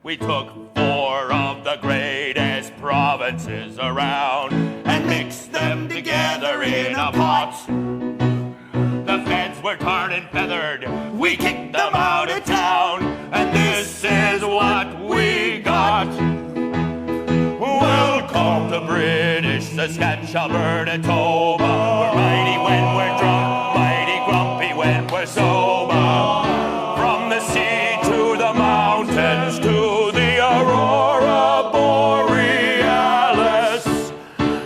We took 4 of the greatest provinces around and mixed them together in a pot. The feds were tarred and feathered, we kicked them out of town, and this is what we got. Welcome to British Saskatchewan, Alberta, Toba. We're mighty when we're drunk, mighty grumpy when we're sober. From the sea to the mountains to the aurora borealis.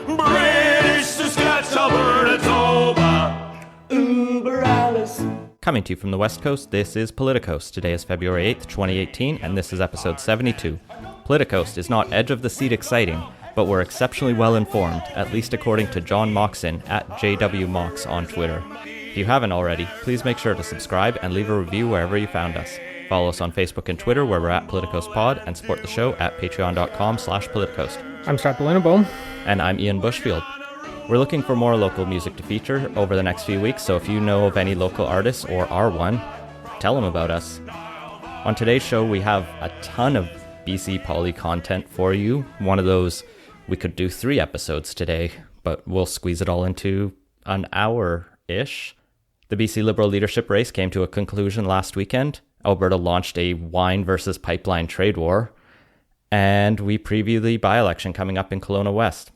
British Saskatchewan, Alberta, Toba. Uber Alice. Coming to you from the West Coast, this is Politicos. Today is February 8th, 2018, and this is episode 72. Politicos is not edge of the seat exciting, but we're exceptionally well informed, at least according to John Moxon at JWMox on Twitter. If you haven't already, please make sure to subscribe and leave a review wherever you found us. Follow us on Facebook and Twitter where we're at PoliticosPod, and support the show at patreon.com/Politicos. I'm Scott Belineboom. And I'm Ian Bushfield. We're looking for more local music to feature over the next few weeks, so if you know of any local artists or are one, tell them about us. On today's show, we have a ton of BC Poly content for you. One of those, we could do 3 episodes today, but we'll squeeze it all into an hour-ish. The BC Liberal leadership race came to a conclusion last weekend. Alberta launched a wine versus pipeline trade war, and we preview the by-election coming up in Kelowna West.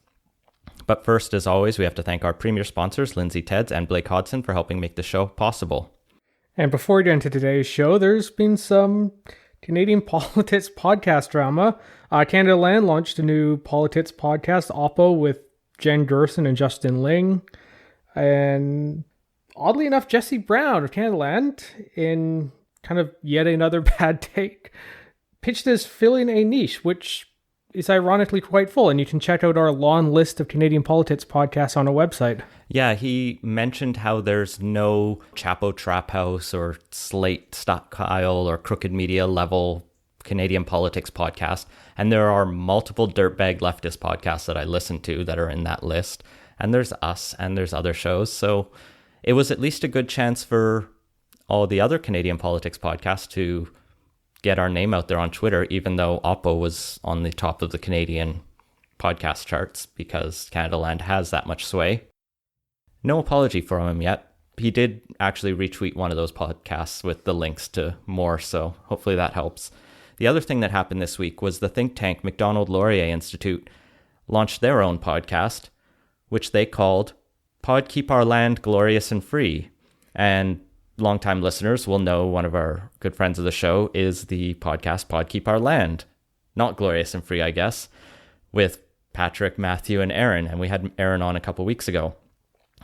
But first, as always, we have to thank our premier sponsors, Lindsay Teds and Blake Hodson, for helping make the show possible. And before we get into today's show, there's been some Canadian politics podcast drama. Canada Land launched a new politics podcast, Oppo, with Jen Gerson and Justin Ling. And oddly enough, Jesse Brown of Canada Land, in kind of yet another bad take, pitched as filling a niche, which is ironically quite full. And you can check out our long list of Canadian politics podcasts on our website. Yeah, he mentioned how there's no Chapo Trap House or Slate Stockpile or Crooked Media level Canadian politics podcast. And there are multiple dirtbag leftist podcasts that I listen to that are in that list. And there's us and there's other shows. So it was at least a good chance for all the other Canadian politics podcasts to get our name out there on Twitter, even though Oppo was on the top of the Canadian podcast charts because Canada Land has that much sway. No apology from him yet. He did actually retweet one of those podcasts with the links to more, so hopefully that helps. The other thing that happened this week was the think tank Macdonald Laurier Institute launched their own podcast, which they called Pod Keep Our Land Glorious and Free. And longtime listeners will know one of our good friends of the show is the podcast Pod Keep Our Land. Not Glorious and Free, I guess, with Patrick, Matthew, and Aaron. And we had Aaron on a couple weeks ago.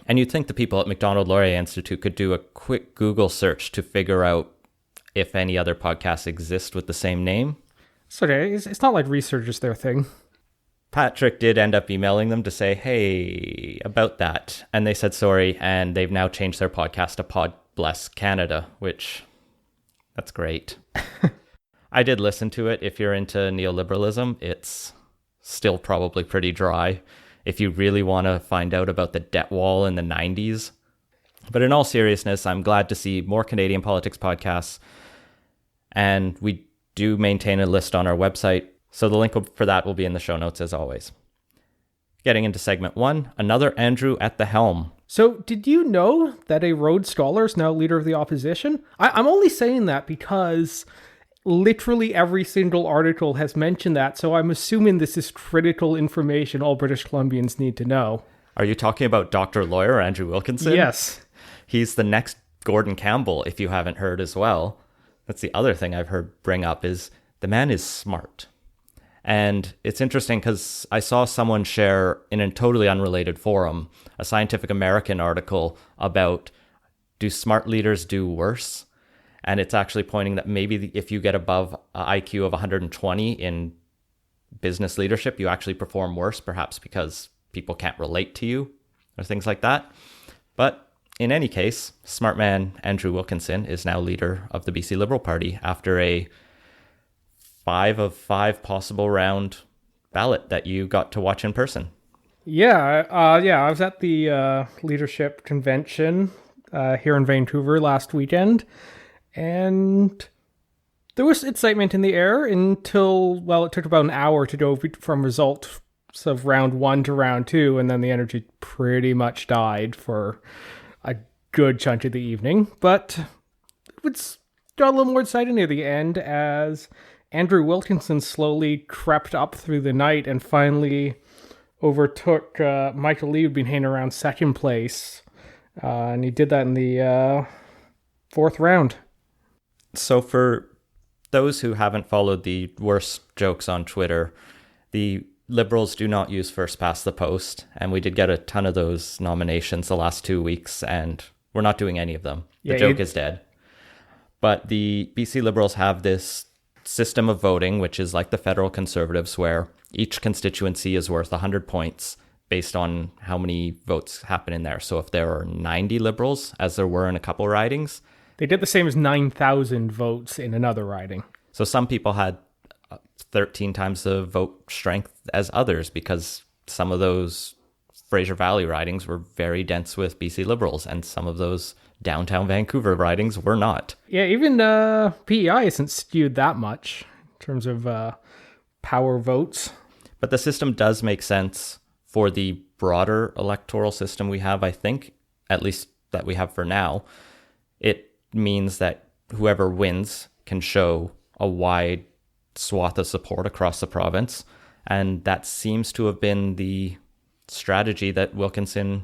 And you'd think the people at Macdonald Laurier Institute could do a quick Google search to figure out if any other podcasts exist with the same name. It's okay. It's not like research is their thing. Patrick did end up emailing them to say, hey, about that. And they said sorry, and they've now changed their podcast to Pod Bless Canada, which, that's great. I did listen to it. If you're into neoliberalism, it's still probably pretty dry if you really want to find out about the debt wall in the 90s. But in all seriousness, I'm glad to see more Canadian politics podcasts, and we do maintain a list on our website, so the link for that will be in the show notes as always. Getting into segment 1, another Andrew at the helm. So, did you know that a Rhodes Scholar is now leader of the opposition? I'm only saying that because literally every single article has mentioned that, so I'm assuming this is critical information all British Columbians need to know. Are you talking about Dr. Lawyer Andrew Wilkinson? Yes. He's the next Gordon Campbell, if you haven't heard as well. That's the other thing I've heard bring up is the man is smart. And it's interesting because I saw someone share in a totally unrelated forum a Scientific American article about do smart leaders do worse? And it's actually pointing that maybe if you get above an IQ of 120 in business leadership, you actually perform worse, perhaps because people can't relate to you or things like that. But in any case, smart man Andrew Wilkinson is now leader of the BC Liberal Party after a 5 of 5 possible round ballot that you got to watch in person. Yeah, I was at the leadership convention here in Vancouver last weekend, and There was excitement in the air until, well, it took about an hour to go from results of round 1 to round 2, and then the energy pretty much died for a good chunk of the evening. But it got a little more exciting near the end as Andrew Wilkinson slowly crept up through the night and finally overtook Michael Lee, who'd been hanging around second place. And he did that in the fourth round. So for those who haven't followed the worst jokes on Twitter, the Liberals do not use first past the post, and we did get a ton of those nominations the last 2 weeks, and we're not doing any of them. The joke is dead. But the BC Liberals have this system of voting, which is like the federal Conservatives, where each constituency is worth 100 points based on how many votes happen in there. So if there are 90 Liberals, as there were in a couple ridings... They did the same as 9,000 votes in another riding. So some people had 13 times the vote strength as others because some of those Fraser Valley ridings were very dense with BC Liberals, and some of those downtown Vancouver ridings were not. Yeah, even PEI isn't skewed that much in terms of power votes. But the system does make sense for the broader electoral system we have, I think, at least that we have for now. It means that whoever wins can show a wide swath of support across the province. And that seems to have been the strategy that Wilkinson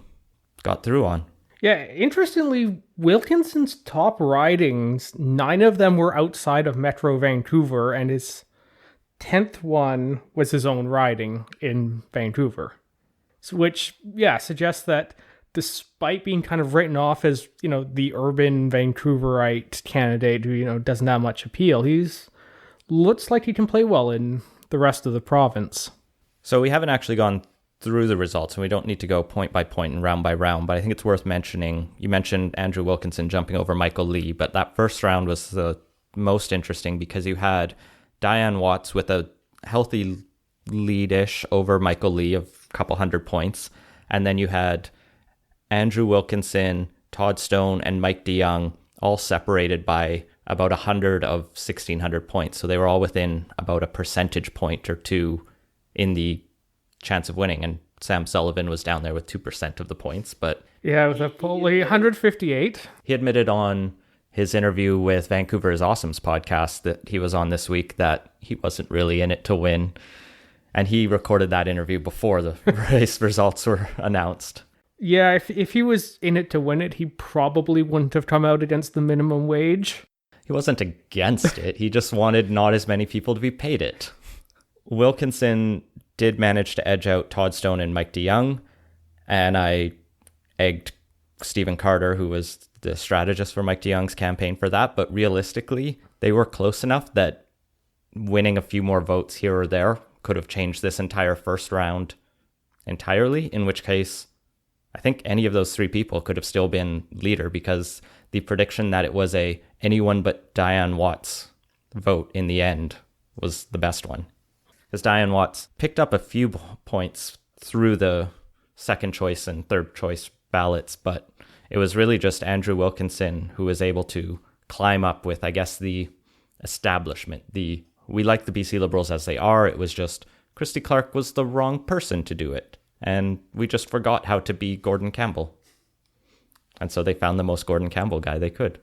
got through on. Yeah, interestingly, Wilkinson's top ridings, 9 of them were outside of Metro Vancouver, and his 10th one was his own riding in Vancouver. So, which, yeah, suggests that despite being kind of written off as, the urban Vancouverite candidate who, doesn't have much appeal, looks like he can play well in the rest of the province. So we haven't actually gone through the results, and we don't need to go point by point and round by round, but I think it's worth mentioning. You mentioned Andrew Wilkinson jumping over Michael Lee, but that first round was the most interesting because you had Diane Watts with a healthy lead-ish over Michael Lee of a couple hundred points, and then you had Andrew Wilkinson, Todd Stone, and Mike DeYoung all separated by about 100 of 1,600 points. So they were all within about a percentage point or two in the chance of winning. And Sam Sullivan was down there with 2% of the points. But yeah, it was a fully 158. He admitted on his interview with Vancouver is Awesome's podcast that he was on this week that he wasn't really in it to win. And he recorded that interview before the race results were announced. Yeah, if he was in it to win it, he probably wouldn't have come out against the minimum wage. He wasn't against it. He just wanted not as many people to be paid it. Wilkinson did manage to edge out Todd Stone and Mike DeYoung, and I egged Stephen Carter, who was the strategist for Mike DeYoung's campaign, for that. But realistically, they were close enough that winning a few more votes here or there could have changed this entire first round entirely, in which case I think any of those 3 people could have still been leader, because the prediction that it was a anyone but Diane Watts vote in the end was the best one. Because Diane Watts picked up a few points through the second choice and third choice ballots, but it was really just Andrew Wilkinson who was able to climb up with, I guess, the establishment. We like the BC Liberals as they are. It was just Christy Clark was the wrong person to do it. And we just forgot how to be Gordon Campbell. And so they found the most Gordon Campbell guy they could.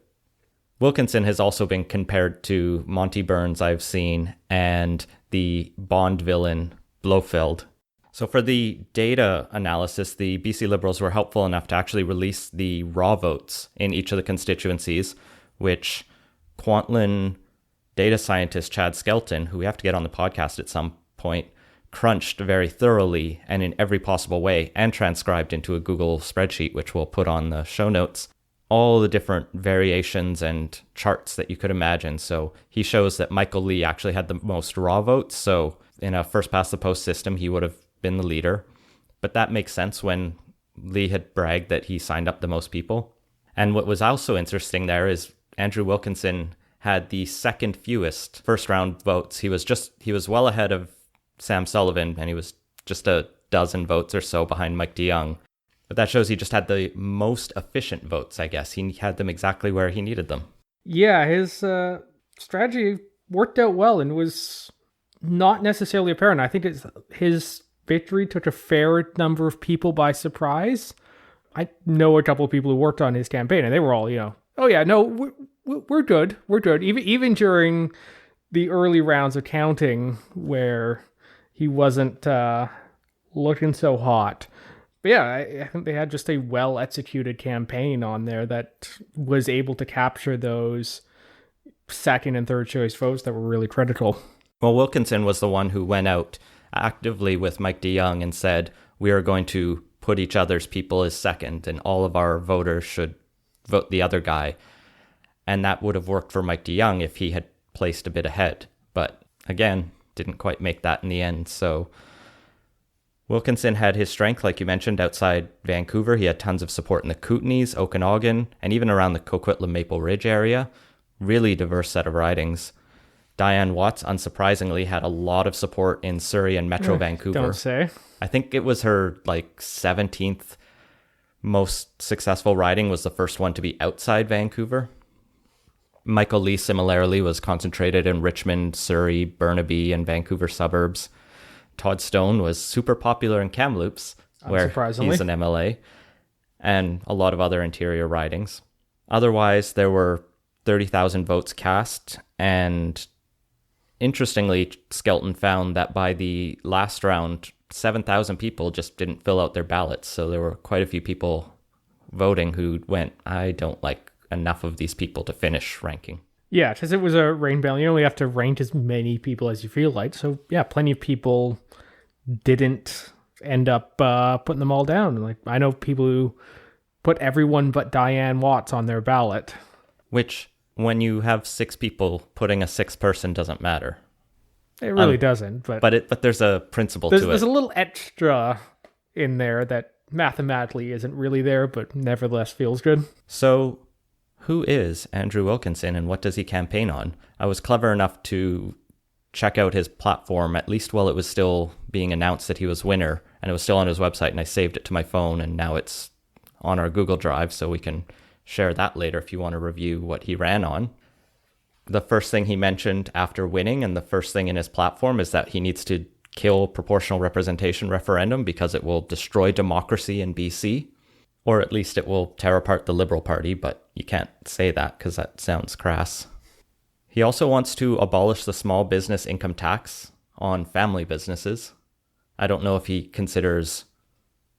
Wilkinson has also been compared to Monty Burns, I've seen, and the Bond villain Blofeld. So for the data analysis, the BC Liberals were helpful enough to actually release the raw votes in each of the constituencies, which Kwantlen data scientist Chad Skelton, who we have to get on the podcast at some point, crunched very thoroughly and in every possible way and transcribed into a Google spreadsheet, which we'll put on the show notes, all the different variations and charts that you could imagine. So he shows that Michael Lee actually had the most raw votes. So in a first past the post system, he would have been the leader. But that makes sense when Lee had bragged that he signed up the most people. And what was also interesting there is Andrew Wilkinson had the second fewest first round votes. He was well ahead of Sam Sullivan, and he was just a dozen votes or so behind Mike DeYoung. But that shows he just had the most efficient votes, I guess. He had them exactly where he needed them. Yeah, his strategy worked out well and was not necessarily apparent. I think his victory took a fair number of people by surprise. I know a couple of people who worked on his campaign, and they were all, oh yeah, no, we're good. We're good. Even during the early rounds of counting where he wasn't looking so hot. But yeah, I think they had just a well-executed campaign on there that was able to capture those second and third choice votes that were really critical. Well, Wilkinson was the one who went out actively with Mike DeYoung and said, we are going to put each other's people as second, and all of our voters should vote the other guy. And that would have worked for Mike DeYoung if he had placed a bit ahead. But again, didn't quite make that in the end. So Wilkinson had his strength, like you mentioned, outside Vancouver. He had tons of support in the Kootenays, Okanagan, and even around the Coquitlam Maple Ridge area. Really diverse set of ridings. Diane Watts, unsurprisingly, had a lot of support in Surrey and Metro Vancouver. Don't say. I think it was her 17th most successful riding, was the first one to be outside Vancouver. Michael Lee similarly was concentrated in Richmond, Surrey, Burnaby, and Vancouver suburbs. Todd Stone was super popular in Kamloops, where he's an MLA, and a lot of other interior ridings. Otherwise, there were 30,000 votes cast, and interestingly, Skelton found that by the last round, 7,000 people just didn't fill out their ballots. So there were quite a few people voting who went, I don't like enough of these people to finish ranking. Yeah, because it was a rain ballot. You only have to rank as many people as you feel like. So yeah, plenty of people didn't end up putting them all down. I know people who put everyone but Diane Watts on their ballot. Which, when you have 6 people, putting a 6th person doesn't matter. It really doesn't. But there's a principle to it. There's a little extra in there that mathematically isn't really there, but nevertheless feels good. So, who is Andrew Wilkinson and what does he campaign on? I was clever enough to check out his platform, at least while it was still being announced that he was winner, and it was still on his website, and I saved it to my phone, and now it's on our Google Drive, so we can share that later if you want to review what he ran on. The first thing he mentioned after winning, and the first thing in his platform, is that he needs to kill proportional representation referendum because it will destroy democracy in BC. Or at least it will tear apart the Liberal Party, but you can't say that because that sounds crass. He also wants to abolish the small business income tax on family businesses. I don't know if he considers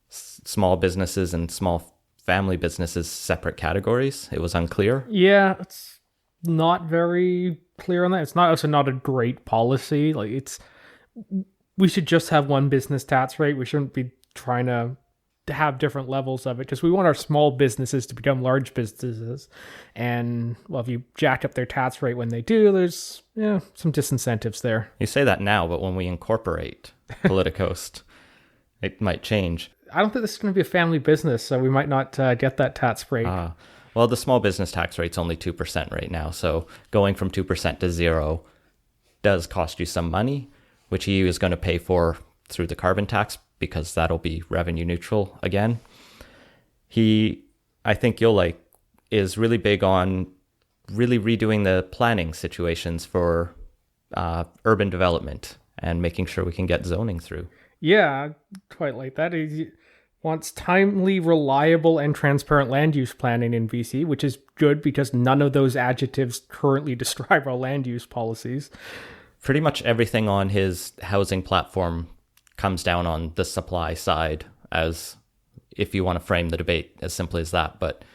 small businesses and small family businesses separate categories. It was unclear. Yeah, it's not very clear on that. It's also not a great policy. We should just have one business tax rate. We shouldn't be trying to have different levels of it, because we want our small businesses to become large businesses. And well, if you jack up their tax rate when they do, there's some disincentives there. You say that now, but when we incorporate Politicoast, it might change. I don't think this is going to be a family business, so we might not get that tax rate. Well, the small business tax rate's only 2% right now, so going from 2% to 0 does cost you some money, which he is going to pay for through the carbon tax, because that'll be revenue neutral again. He, I think you'll like, is really big on really redoing the planning situations for urban development and making sure we can get zoning through. Yeah, quite like that. He wants timely, reliable, and transparent land use planning in BC, which is good because none of those adjectives currently describe our land use policies. Pretty much everything on his housing platform comes down on the supply side, as if you want to frame the debate as simply as that. But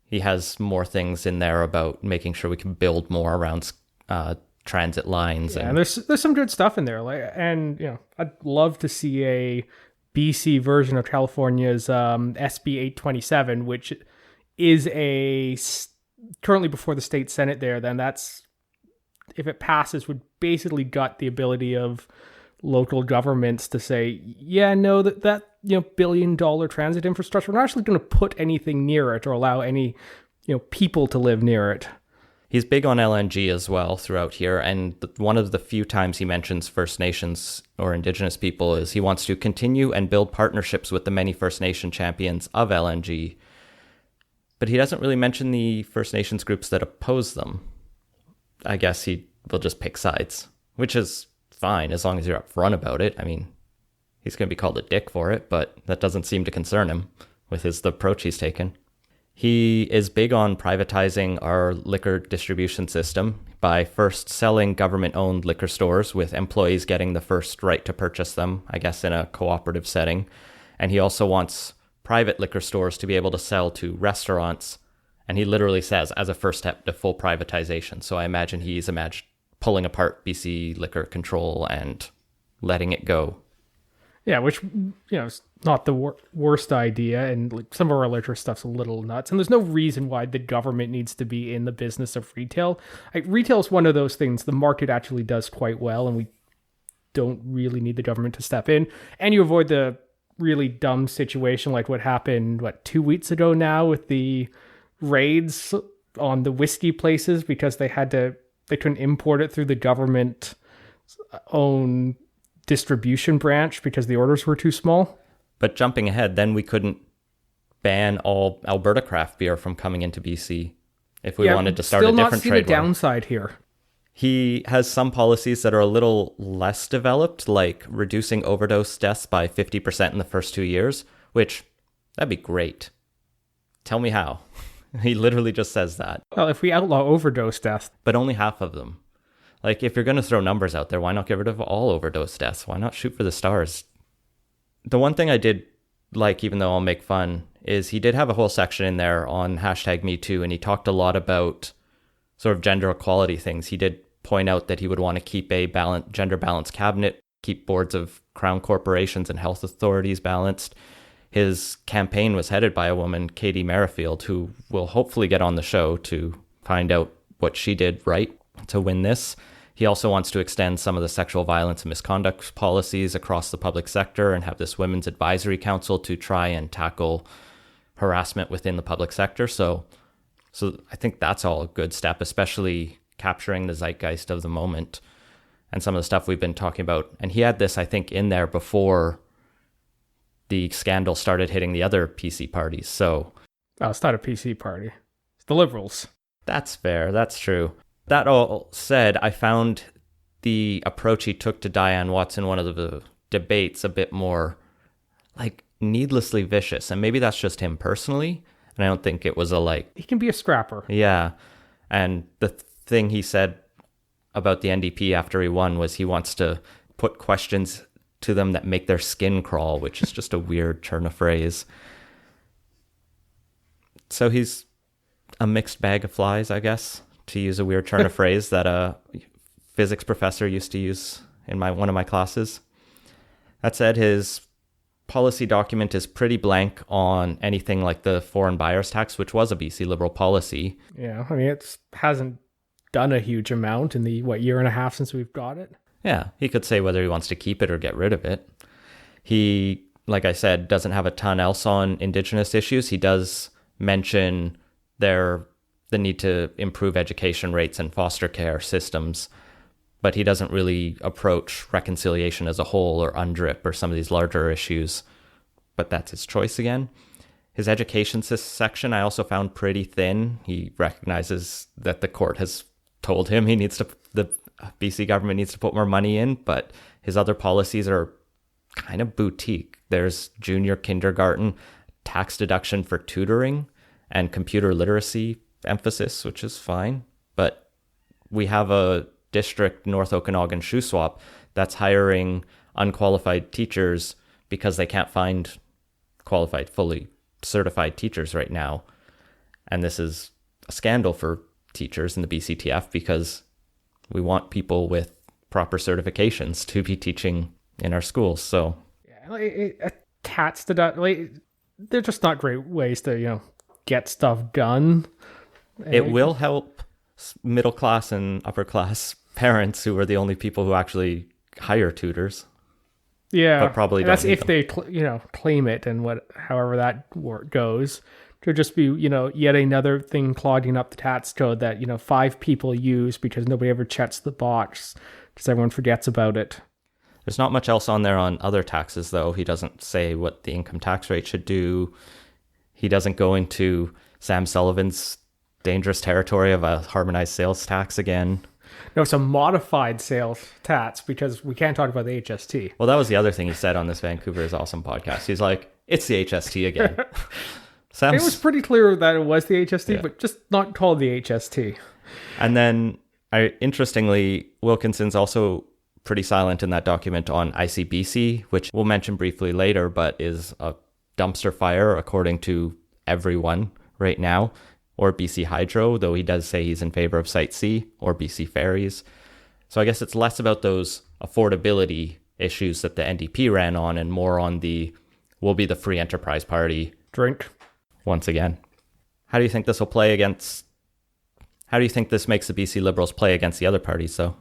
he has more things in there about making sure we can build more around transit lines. Yeah, and there's some good stuff in there. I'd love to see a BC version of California's SB 827, which is currently before the state Senate there. Then that's, if it passes, would basically gut the ability of local governments to say, that $1 billion transit infrastructure, we're not actually going to put anything near it or allow any people to live near it. He's big on LNG as well throughout here, and one of the few times he mentions First Nations or Indigenous people is he wants to continue and build partnerships with the many First Nation champions of LNG, but he doesn't really mention the First Nations groups that oppose them. I guess he will just pick sides, which is fine as long as you're upfront about it. I mean, he's going to be called a dick for it, but that doesn't seem to concern him with the approach he's taken. He is big on privatizing our liquor distribution system by first selling government-owned liquor stores with employees getting the first right to purchase them, I guess in a cooperative setting. And he also wants private liquor stores to be able to sell to restaurants. And he literally says, as a first step to full privatization. So I imagine he's pulling apart BC liquor control and letting it go. Yeah, which, is not the worst idea, and like some of our liquor stuff's a little nuts, and there's no reason why the government needs to be in the business of retail. Like, retail is one of those things the market actually does quite well, and we don't really need the government to step in, and you avoid the really dumb situation like what happened, 2 weeks ago now with the raids on the whiskey places because they couldn't import it through the government own distribution branch because the orders were too small. But jumping ahead, then we couldn't ban all Alberta craft beer from coming into BC if we wanted to start a different trade war. Still not see the downside here. He has some policies that are a little less developed, like reducing overdose deaths by 50% in the first 2 years, which, that'd be great. Tell me how. He literally just says that. Well, if we outlaw overdose deaths. But only half of them. Like, if you're going to throw numbers out there, why not get rid of all overdose deaths? Why not shoot for the stars? The one thing I did like, even though I'll make fun, is he did have a whole section in there on #MeToo, and he talked a lot about sort of gender equality things. He did point out that he would want to keep a gender-balanced cabinet, keep boards of crown corporations and health authorities balanced. His campaign was headed by a woman, Katie Merrifield, who will hopefully get on the show to find out what she did right to win this. He also wants to extend some of the sexual violence and misconduct policies across the public sector and have this women's advisory council to try and tackle harassment within the public sector. So I think that's all a good step, especially capturing the zeitgeist of the moment and some of the stuff we've been talking about. And he had this, I think, in there before the scandal started hitting the other PC parties. So it's not a PC party. It's the Liberals. That's fair. That's true. That all said, I found the approach he took to Diane Watson, one of the debates, a bit more needlessly vicious. And maybe that's just him personally. And I don't think it was he can be a scrapper. Yeah. And the thing he said about the NDP after he won was he wants to put questions to them that make their skin crawl, which is just a weird turn of phrase. So he's a mixed bag of flies, I guess, to use a weird turn of phrase that a physics professor used to use in one of my classes. That said, his policy document is pretty blank on anything like the foreign buyers tax, which was a BC Liberal policy. Yeah, I mean, it hasn't done a huge amount in the, year and a half since we've got it. Yeah, he could say whether he wants to keep it or get rid of it. He, like I said, doesn't have a ton else on Indigenous issues. He does mention the need to improve education rates and foster care systems, but he doesn't really approach reconciliation as a whole or UNDRIP or some of these larger issues, but that's his choice again. His education section I also found pretty thin. He recognizes that the court has told him the BC government needs to put more money in, but his other policies are kind of boutique. There's junior kindergarten, tax deduction for tutoring, and computer literacy emphasis, which is fine. But we have a district, North Okanagan Shuswap, that's hiring unqualified teachers because they can't find qualified, fully certified teachers right now. And this is a scandal for teachers in the BCTF because we want people with proper certifications to be teaching in our schools. So attached to that, they're just not great ways to, get stuff done. It will help middle class and upper class parents who are the only people who actually hire tutors. Yeah, but probably that's if they claim it and however that goes. To just be yet another thing clogging up the tax code that 5 people use because nobody ever checks the box because everyone forgets about it. There's not much else on there on other taxes though. He doesn't say what the income tax rate should do. He doesn't go into Sam Sullivan's dangerous territory of a harmonized sales tax again. No, it's a modified sales tax because we can't talk about the HST. Well, that was the other thing he said on this Vancouver is Awesome podcast. He's like, it's the HST again. It was pretty clear that it was the HST, Yeah. but just not called the HST. And then, interestingly, Wilkinson's also pretty silent in that document on ICBC, which we'll mention briefly later, but is a dumpster fire according to everyone right now, or BC Hydro, though he does say he's in favor of Site C or BC Ferries. So I guess it's less about those affordability issues that the NDP ran on and more on the we'll be the free enterprise party Drink. once again. How do you think this will play against... How do you think this makes the BC Liberals play against the other parties, though?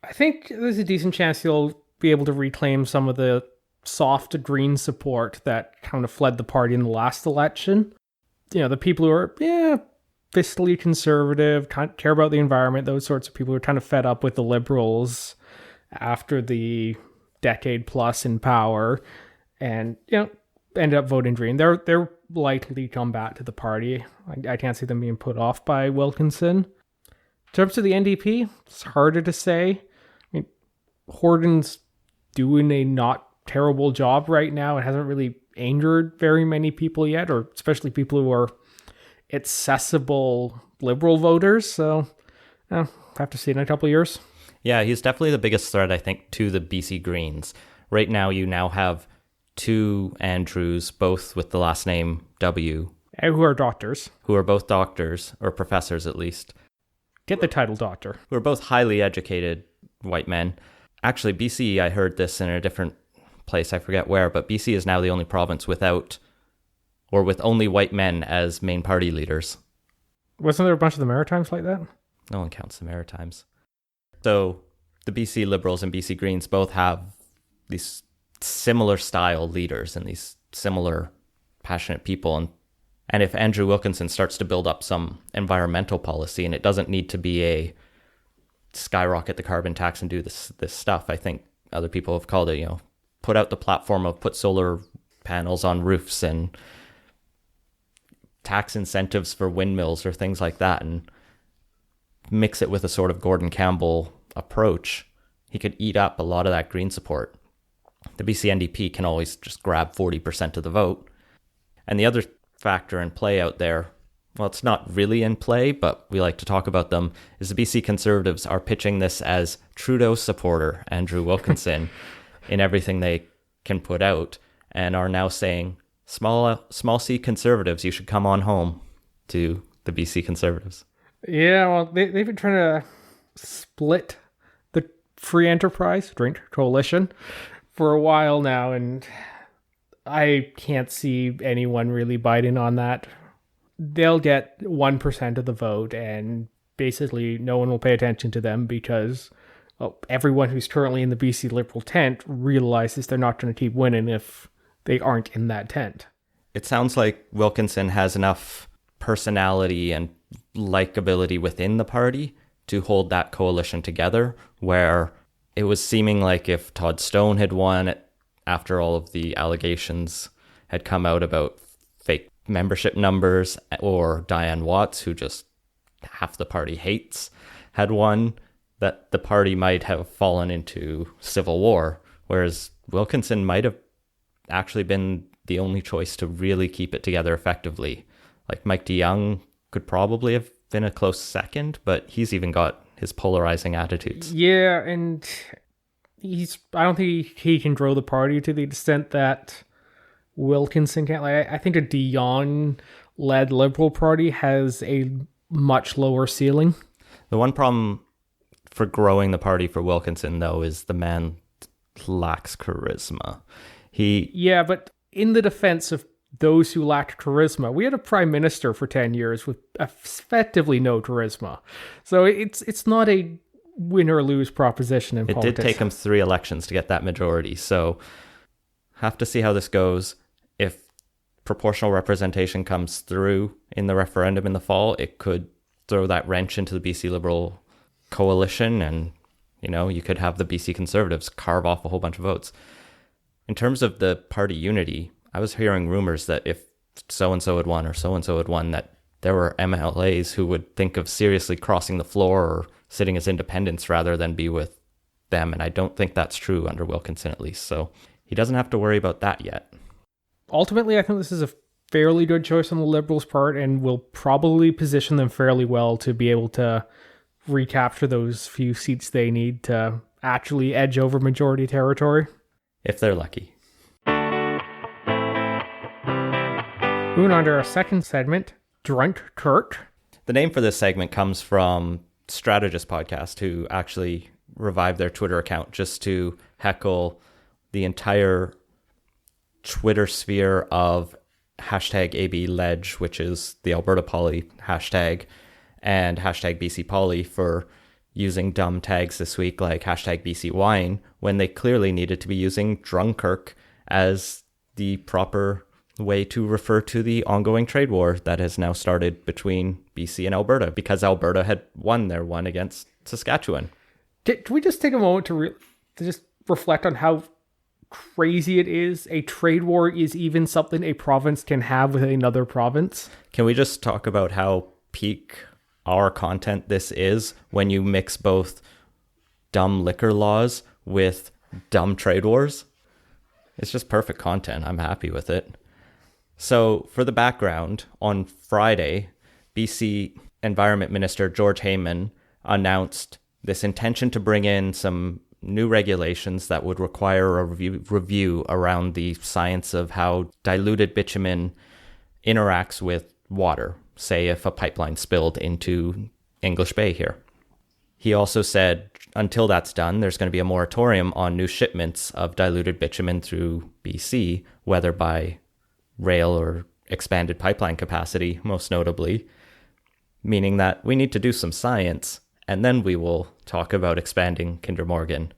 I think there's a decent chance he'll be able to reclaim some of the soft green support that kind of fled the party in the last election. You know, the people who are, fiscally conservative, care about the environment, those sorts of people who are kind of fed up with the Liberals after the decade plus in power and, ended up voting green. They're likely to come back to the party. I can't see them being put off by Wilkinson. In terms of the NDP, it's harder to say. I mean, Horton's doing a not terrible job right now. It hasn't really angered very many people yet, or especially people who are accessible Liberal voters. So, have to see in a couple of years. Yeah, he's definitely the biggest threat, I think, to the BC Greens. Right now, you now have two Andrews, both with the last name W. And who are doctors. Who are both doctors, or professors at least. Get the title doctor. Who are both highly educated white men. Actually, BC, I heard this in a different place, I forget where, but BC is now the only province with only white men as main party leaders. Wasn't there a bunch of the Maritimes like that? No one counts the Maritimes. So the BC Liberals and BC Greens both have these similar style leaders and these similar passionate people. And if Andrew Wilkinson starts to build up some environmental policy, and it doesn't need to be a skyrocket the carbon tax and do this stuff, I think other people have called it, put out the platform of put solar panels on roofs and tax incentives for windmills or things like that, and mix it with a sort of Gordon Campbell approach, he could eat up a lot of that green support. The BC NDP can always just grab 40% of the vote. And the other factor in play out there, well, it's not really in play, but we like to talk about them, is the BC Conservatives are pitching this as Trudeau supporter Andrew Wilkinson in everything they can put out, and are now saying, small C Conservatives, you should come on home to the BC Conservatives. Yeah, well, they've been trying to split the Free Enterprise Drink Coalition for a while now, and I can't see anyone really biting on that. They'll get 1% of the vote, and basically no one will pay attention to them because everyone who's currently in the BC Liberal tent realizes they're not going to keep winning if they aren't in that tent. It sounds like Wilkinson has enough personality and likability within the party to hold that coalition together, where it was seeming like if Todd Stone had won after all of the allegations had come out about fake membership numbers, or Diane Watts, who just half the party hates, had won, that the party might have fallen into civil war, whereas Wilkinson might have actually been the only choice to really keep it together effectively. Like Mike DeYoung could probably have been a close second, but he's even got his polarizing attitudes. Yeah, and I don't think he can grow the party to the extent that Wilkinson can. I think a DeYoung-led Liberal Party has a much lower ceiling. The one problem for growing the party for Wilkinson, though, is the man lacks charisma. Yeah, but in the defense of those who lacked charisma, we had a prime minister for 10 years with effectively no charisma. So it's not a win or lose proposition in politics. It did take him 3 elections to get that majority. So have to see how this goes. If proportional representation comes through in the referendum in the fall, it could throw that wrench into the BC Liberal coalition, and you could have the BC Conservatives carve off a whole bunch of votes. In terms of the party unity, I was hearing rumors that if so-and-so had won or so-and-so had won, that there were MLAs who would think of seriously crossing the floor or sitting as independents rather than be with them. And I don't think that's true under Wilkinson, at least. So he doesn't have to worry about that yet. Ultimately, I think this is a fairly good choice on the Liberals' part and will probably position them fairly well to be able to recapture those few seats they need to actually edge over majority territory. If they're lucky. Moving on to our second segment, Drunk Kurt. The name for this segment comes from Strategist Podcast, who actually revived their Twitter account just to heckle the entire Twitter sphere of hashtag ABLedge, which is the Alberta Poly hashtag, and hashtag BC Poly for using dumb tags this week like hashtag BC Wine, when they clearly needed to be using Drunkirk as the proper way to refer to the ongoing trade war that has now started between BC and Alberta, because Alberta had won their one against Saskatchewan. Can we just take a moment to just reflect on how crazy it is? A trade war is even something a province can have with another province. Can we just talk about how peak our content this is when you mix both dumb liquor laws with dumb trade wars? It's just perfect content. I'm happy with it. So for the background, on Friday, BC Environment Minister George Heyman announced this intention to bring in some new regulations that would require a review around the science of how diluted bitumen interacts with water, say if a pipeline spilled into English Bay here. He also said until that's done, there's going to be a moratorium on new shipments of diluted bitumen through BC, whether by rail or expanded pipeline capacity, most notably, meaning that we need to do some science, and then we will talk about expanding Kinder Morgan.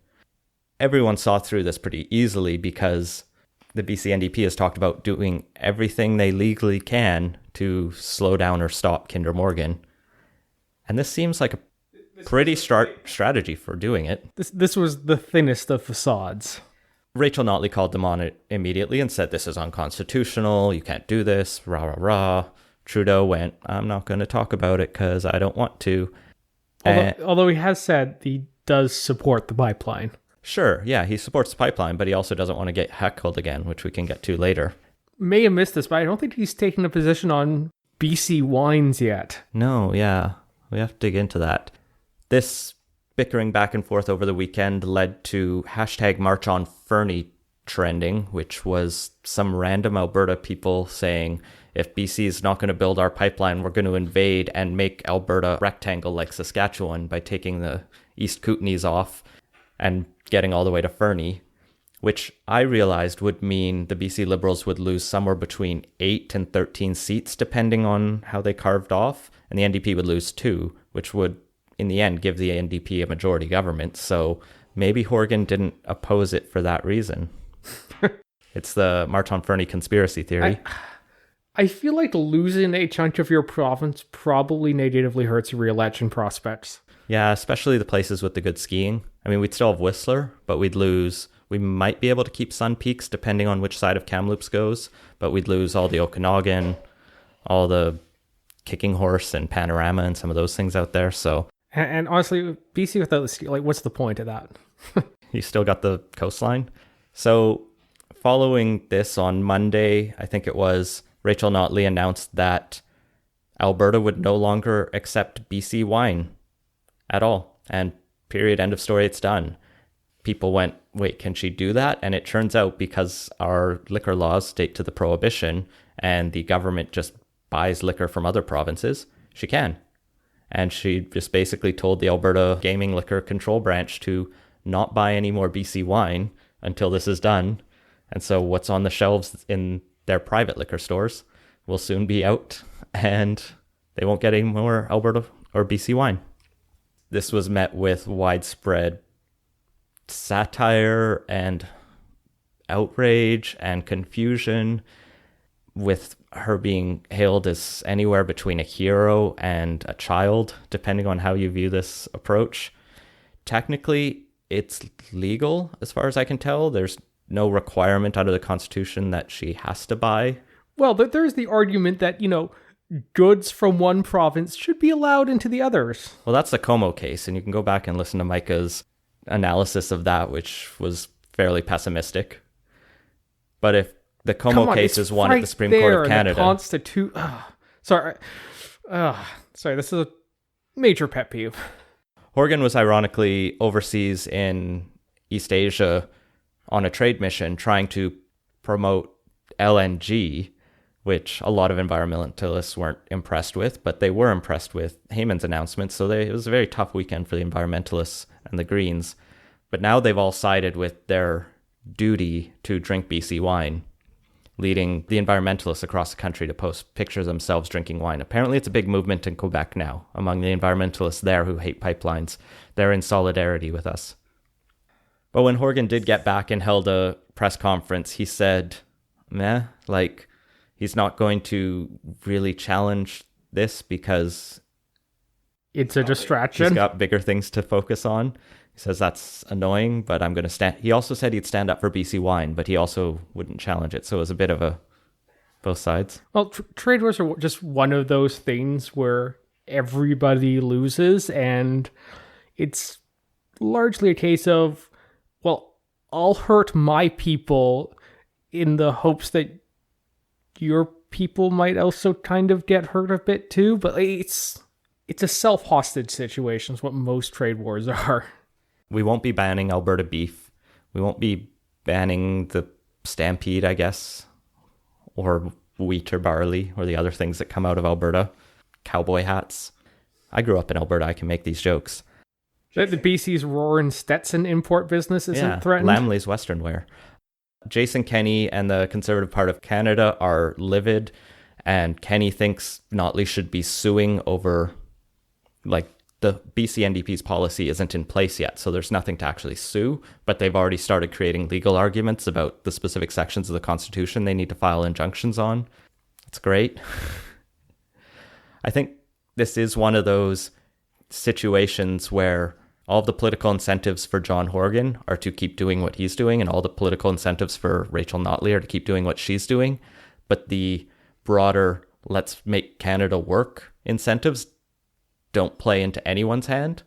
Everyone saw through this pretty easily because the BC NDP has talked about doing everything they legally can to slow down or stop Kinder Morgan. And this seems like a pretty strategy for doing it. This was the thinnest of facades. Rachel Notley called them on it immediately and said, this is unconstitutional, you can't do this, rah, rah, rah. Trudeau went, I'm not going to talk about it because I don't want to. Although he has said he does support the pipeline. Sure, yeah, he supports the pipeline, but he also doesn't want to get heckled again, which we can get to later. May have missed this, but I don't think he's taken a position on BC wines yet. No, yeah, we have to dig into that. This bickering back and forth over the weekend led to hashtag March on Fernie trending, which was some random Alberta people saying, if BC is not going to build our pipeline, we're going to invade and make Alberta rectangle like Saskatchewan by taking the East Kootenays off and getting all the way to Fernie, which I realized would mean the BC Liberals would lose somewhere between 8 and 13 seats, depending on how they carved off, and the NDP would lose 2, which would in the end give the NDP a majority government. So maybe Horgan didn't oppose it for that reason. It's the March on Fernie conspiracy theory. I feel like losing a chunk of your province probably negatively hurts your re-election prospects. Yeah, especially the places with the good skiing. I mean, we'd still have Whistler, but we might be able to keep Sun Peaks depending on which side of Kamloops goes, but we'd lose all the Okanagan, all the Kicking Horse and Panorama and some of those things out there. So, and honestly, BC without the ski, like, what's the point of that? You still got the coastline. So following this on Monday, I think it was, Rachel Notley announced that Alberta would no longer accept BC wine at all. And period, end of story, it's done. People went, wait, can she do that? And it turns out because our liquor laws date to the Prohibition and the government just buys liquor from other provinces, she can. And she just basically told the Alberta Gaming Liquor Control Branch to not buy any more BC wine until this is done. And so what's on the shelves in their private liquor stores will soon be out, and they won't get any more Alberta or BC wine. This was met with widespread satire and outrage and confusion, with her being hailed as anywhere between a hero and a child, depending on how you view this approach. Technically, it's legal as far as I can tell. There's no requirement under the Constitution that she has to buy. Well, there's the argument that, goods from one province should be allowed into the others. Well, that's the Como case, and you can go back and listen to Micah's analysis of that, which was fairly pessimistic. But if the Como case is won at the Supreme Court of Canada... Sorry, this is a major pet peeve. Horgan was ironically overseas in East Asia on a trade mission trying to promote LNG, which a lot of environmentalists weren't impressed with, but they were impressed with Heyman's announcement. So it was a very tough weekend for the environmentalists and the Greens. But now they've all sided with their duty to drink BC wine, leading the environmentalists across the country to post pictures of themselves drinking wine. Apparently it's a big movement in Quebec now among the environmentalists there who hate pipelines. They're in solidarity with us. But when Horgan did get back and held a press conference, he said, he's not going to really challenge this because it's a distraction. He's got bigger things to focus on. He says that's annoying, but I'm going to stand. He also said he'd stand up for BC wine, but he also wouldn't challenge it. So it was a bit of both sides. Well, trade wars are just one of those things where everybody loses, and it's largely a case of, well, I'll hurt my people in the hopes that your people might also kind of get hurt a bit too, but it's a self-hostage situation is what most trade wars are. We won't be banning Alberta beef. We won't be banning the stampede, I guess, or wheat or barley or the other things that come out of Alberta. Cowboy hats. I grew up in Alberta. I can make these jokes. The BC's Roar and Stetson import business isn't threatened? Lamley's Western Wear. Jason Kenney and the Conservative Part of Canada are livid, and Kenney thinks Notley should be suing over, the BC NDP's policy isn't in place yet, so there's nothing to actually sue, but they've already started creating legal arguments about the specific sections of the Constitution they need to file injunctions on. It's great. I think this is one of those situations where all of the political incentives for John Horgan are to keep doing what he's doing, and all the political incentives for Rachel Notley are to keep doing what she's doing. But the broader let's make Canada work incentives don't play into anyone's hand.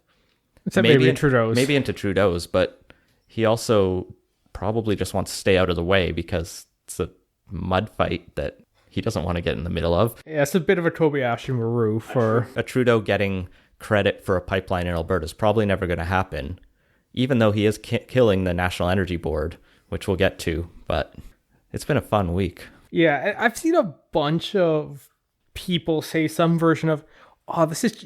Except maybe Trudeau's. Maybe into Trudeau's, but he also probably just wants to stay out of the way because it's a mud fight that he doesn't want to get in the middle of. Yeah, it's a bit of a Kobayashi Maru for... A Trudeau getting credit for a pipeline in Alberta is probably never going to happen, even though he is killing the National Energy Board, which we'll get to, but it's been a fun week. Yeah, I've seen a bunch of people say some version of, this is,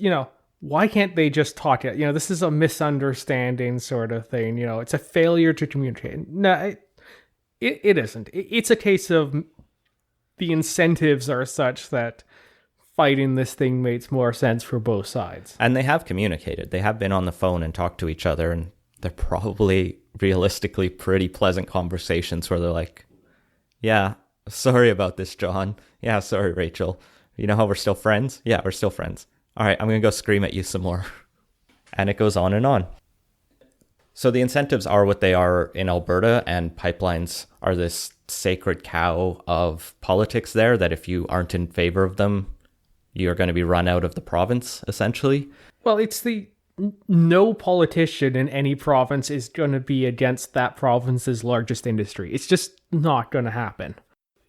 why can't they just talk it? This is a misunderstanding sort of thing. It's a failure to communicate. No, it isn't. It's a case of the incentives are such that fighting this thing makes more sense for both sides. And they have communicated. They have been on the phone and talked to each other, and they're probably realistically pretty pleasant conversations where they're like, yeah, sorry about this, John. Yeah, sorry, Rachel. You know how we're still friends? Yeah, we're still friends. All right, I'm going to go scream at you some more. And it goes on and on. So the incentives are what they are in Alberta, and pipelines are this sacred cow of politics there that if you aren't in favor of them, you're going to be run out of the province, essentially. Well, it's no politician in any province is going to be against that province's largest industry. It's just not going to happen.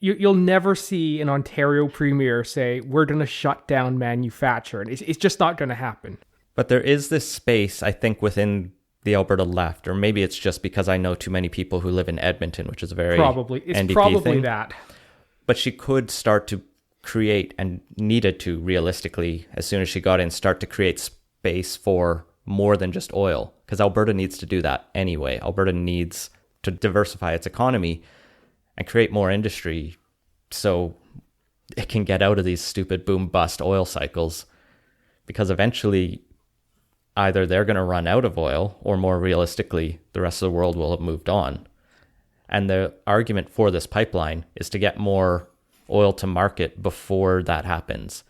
You'll never see an Ontario premier say, we're going to shut down manufacturing. It's just not going to happen. But there is this space, I think, within the Alberta left, or maybe it's just because I know too many people who live in Edmonton, which is a very NDP probably thing. That. But she could start to create, and needed to realistically, as soon as she got in, start to create space for more than just oil, because Alberta needs to do that anyway. Alberta needs to diversify its economy and create more industry so it can get out of these stupid boom-bust oil cycles, because eventually either they're going to run out of oil, or more realistically, the rest of the world will have moved on. And the argument for this pipeline is to get more oil to market before that happens.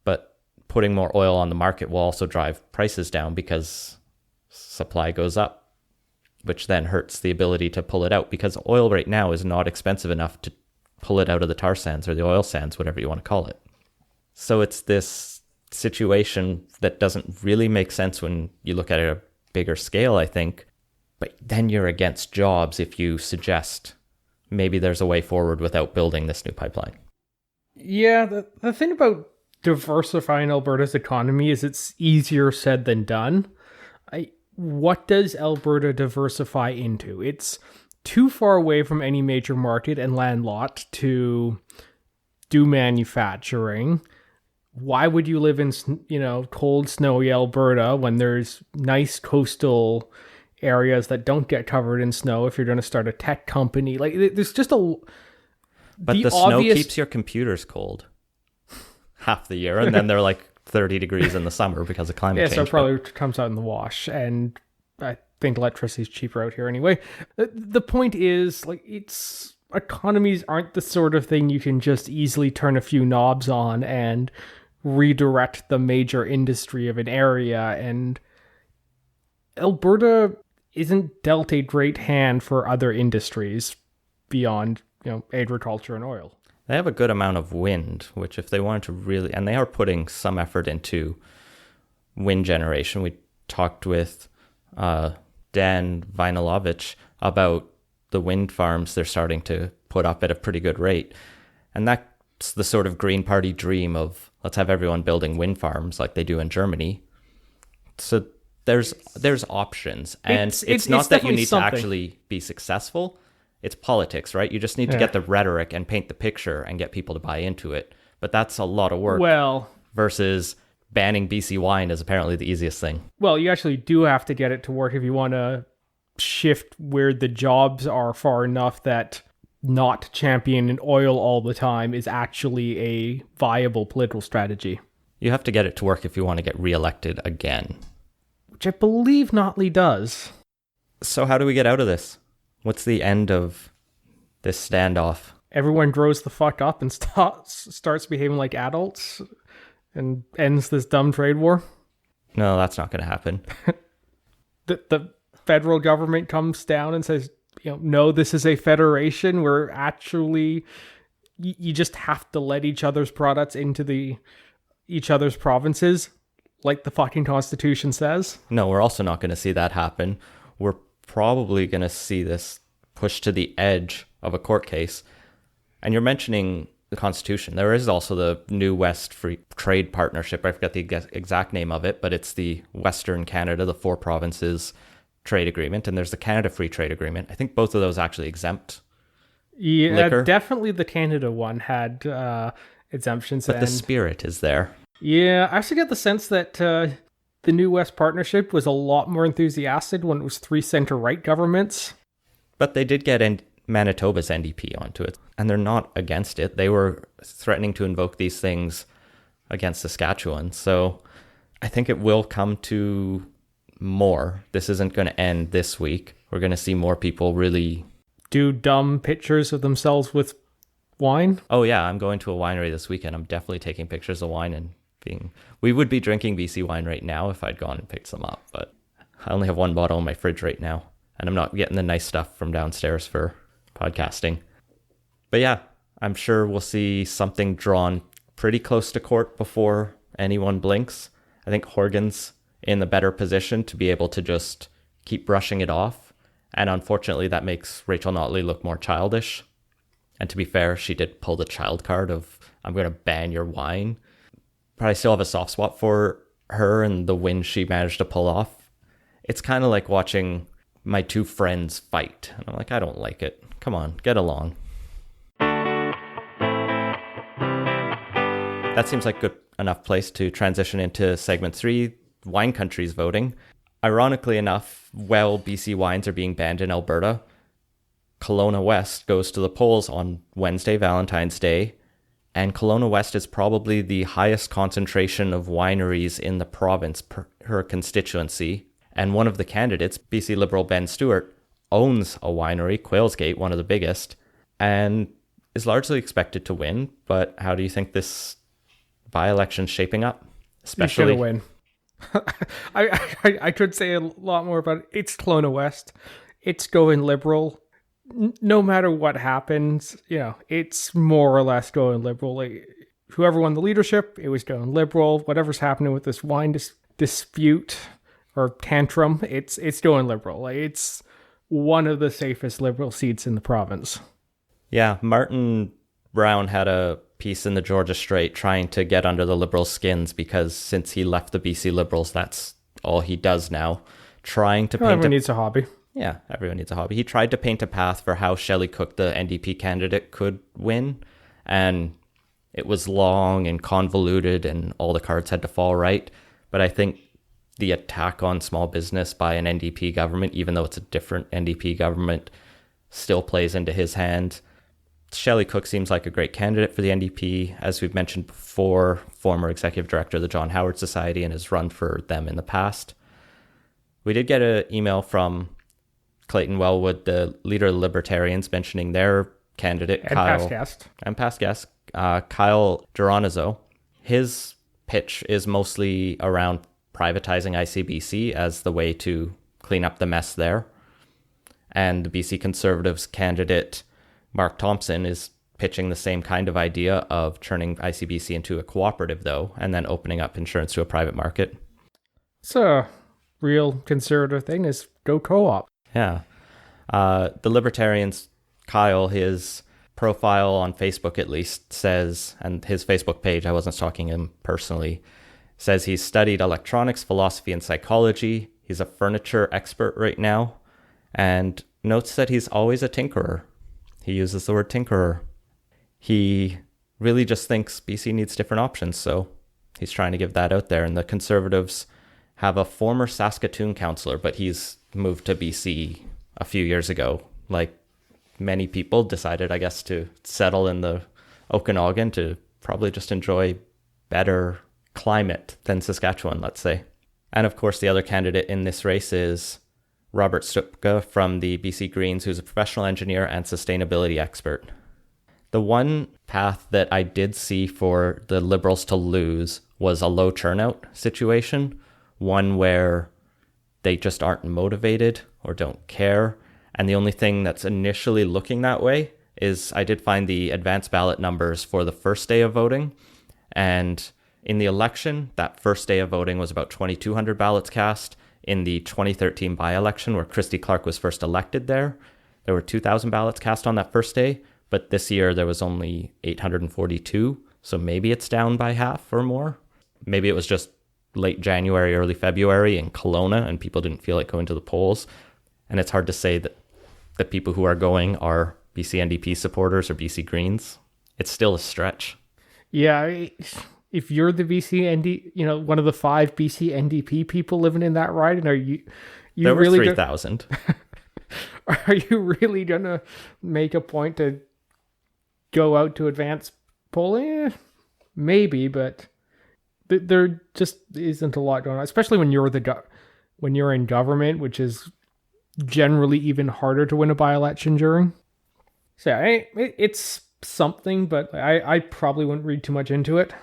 But putting more oil on the market will also drive prices down because supply goes up, which then hurts the ability to pull it out, because oil right now is not expensive enough to pull it out of the tar sands or the oil sands, whatever you want to call it. So it's this situation that doesn't really make sense when you look at it at a bigger scale, I think. But then you're against jobs if you suggest maybe there's a way forward without building this new pipeline. Yeah, the thing about diversifying Alberta's economy is it's easier said than done. What does Alberta diversify into? It's too far away from any major market and landlocked to do manufacturing. Why would you live in, cold, snowy Alberta when there's nice coastal areas that don't get covered in snow if you're going to start a tech company? Like, there's just a... But the snow keeps your computers cold half the year, and then they're like 30 degrees in the summer because of climate change. Yeah, so it probably comes out in the wash, and I think electricity's cheaper out here anyway. The point is, like, economies aren't the sort of thing you can just easily turn a few knobs on and redirect the major industry of an area, and Alberta isn't dealt a great hand for other industries beyond, agriculture and oil. They have a good amount of wind, which if they wanted to really, and they are putting some effort into wind generation. We talked with Dan Vinelovich about the wind farms they're starting to put up at a pretty good rate. And that's the sort of Green Party dream of let's have everyone building wind farms like they do in Germany. So there's options. And it's not that you need to actually be successful. It's politics, right? You just need to get the rhetoric and paint the picture and get people to buy into it. But that's a lot of work. Well, versus banning BC wine is apparently the easiest thing. Well, you actually do have to get it to work if you want to shift where the jobs are far enough that not championing oil all the time is actually a viable political strategy. You have to get it to work if you want to get reelected again. Which I believe Notley does. So how do we get out of this? What's the end of this standoff? Everyone grows the fuck up and starts behaving like adults and ends this dumb trade war? No, that's not going to happen. The federal government comes down and says, no, this is a federation where actually you just have to let each other's products into each other's provinces, like the fucking Constitution says. No, we're also not going to see that happen. We're probably going to see this pushed to the edge of a court case. And you're mentioning the Constitution. There is also the New West Free Trade Partnership. I forget the exact name of it, but it's the Western Canada, the 4 provinces trade agreement. And there's the Canada Free Trade Agreement. I think both of those actually exempt liquor. Definitely the Canada one had exemptions. But the spirit is there. Yeah, I actually get the sense that the New West Partnership was a lot more enthusiastic when it was 3 center-right governments. But they did get Manitoba's NDP onto it, and they're not against it. They were threatening to invoke these things against Saskatchewan. So I think it will come to more. This isn't going to end this week. We're going to see more people really do dumb pictures of themselves with wine. Oh yeah, I'm going to a winery this weekend. I'm definitely taking pictures of wine and we would be drinking BC wine right now if I'd gone and picked some up, but I only have 1 bottle in my fridge right now, and I'm not getting the nice stuff from downstairs for podcasting. But yeah, I'm sure we'll see something drawn pretty close to court before anyone blinks. I think Horgan's in the better position to be able to just keep brushing it off, and unfortunately that makes Rachel Notley look more childish. And to be fair, she did pull the child card of, I'm going to ban your wine. But I still have a soft spot for her and the win she managed to pull off. It's kind of like watching my 2 friends fight. And I'm like, I don't like it. Come on, get along. That seems like good enough place to transition into segment 3, wine countries voting. Ironically enough, while BC wines are being banned in Alberta, Kelowna West goes to the polls on Wednesday, Valentine's Day. And Kelowna West is probably the highest concentration of wineries in the province per her constituency. And one of the candidates, BC Liberal Ben Stewart, owns a winery, Quailsgate, one of the biggest, and is largely expected to win. But how do you think this by-election's shaping up? Especially win. I could say a lot more about it. It's Kelowna West. It's going Liberal. No matter what happens, it's more or less going Liberal. Like, whoever won the leadership, it was going Liberal. Whatever's happening with this wine dispute or tantrum, it's going Liberal. It's one of the safest Liberal seats in the province. Yeah, Martin Brown had a piece in the Georgia Straight trying to get under the Liberals' skins because since he left the BC Liberals, that's all he does now. Trying to paint everyone needs a hobby. Yeah, everyone needs a hobby. He tried to paint a path for how Shelley Cook, the NDP candidate, could win, and it was long and convoluted and all the cards had to fall right. But I think the attack on small business by an NDP government, even though it's a different NDP government, still plays into his hand. Shelley Cook seems like a great candidate for the NDP. As we've mentioned before, former executive director of the John Howard Society and has run for them in the past. We did get an email from Clayton Wellwood, the leader of the Libertarians, mentioning their candidate, And past guest. Kyle Geronizzo. His pitch is mostly around privatizing ICBC as the way to clean up the mess there. And the BC Conservatives candidate, Mark Thompson, is pitching the same kind of idea of turning ICBC into a cooperative, though, and then opening up insurance to a private market. It's a real conservative thing, is go co-op. Yeah. The Libertarians, Kyle, his profile on Facebook at least says, and his Facebook page, I wasn't stalking him personally, says he's studied electronics, philosophy, and psychology. He's a furniture expert right now, and notes that he's always a tinkerer. He uses the word tinkerer. He really just thinks BC needs different options, so he's trying to give that out there. And the Conservatives have a former Saskatoon councillor, but he's moved to BC a few years ago. Like many people decided, I guess, to settle in the Okanagan to probably just enjoy better climate than Saskatchewan, let's say. And of course, the other candidate in this race is Robert Stupka from the BC Greens, who's a professional engineer and sustainability expert. The one path that I did see for the Liberals to lose was a low turnout situation, one where they just aren't motivated or don't care. And the only thing that's initially looking that way is I did find the advance ballot numbers for the first day of voting. And in the election, that first day of voting was about 2,200 ballots cast. In the 2013 by-election, where Christy Clark was first elected there were 2,000 ballots cast on that first day. But this year, there was only 842. So maybe it's down by half or more. Maybe it was just late January, early February in Kelowna, and people didn't feel like going to the polls. And it's hard to say that the people who are going are BC NDP supporters or BC Greens. It's still a stretch. Yeah, if you're the BC one of the 5 BC NDP people living in that riding, are you there really were 3,000. Are you really gonna make a point to go out to advance polling? Maybe, but there just isn't a lot going on, especially when you're when you're in government, which is generally even harder to win a by-election during. So it's something, but I probably wouldn't read too much into it.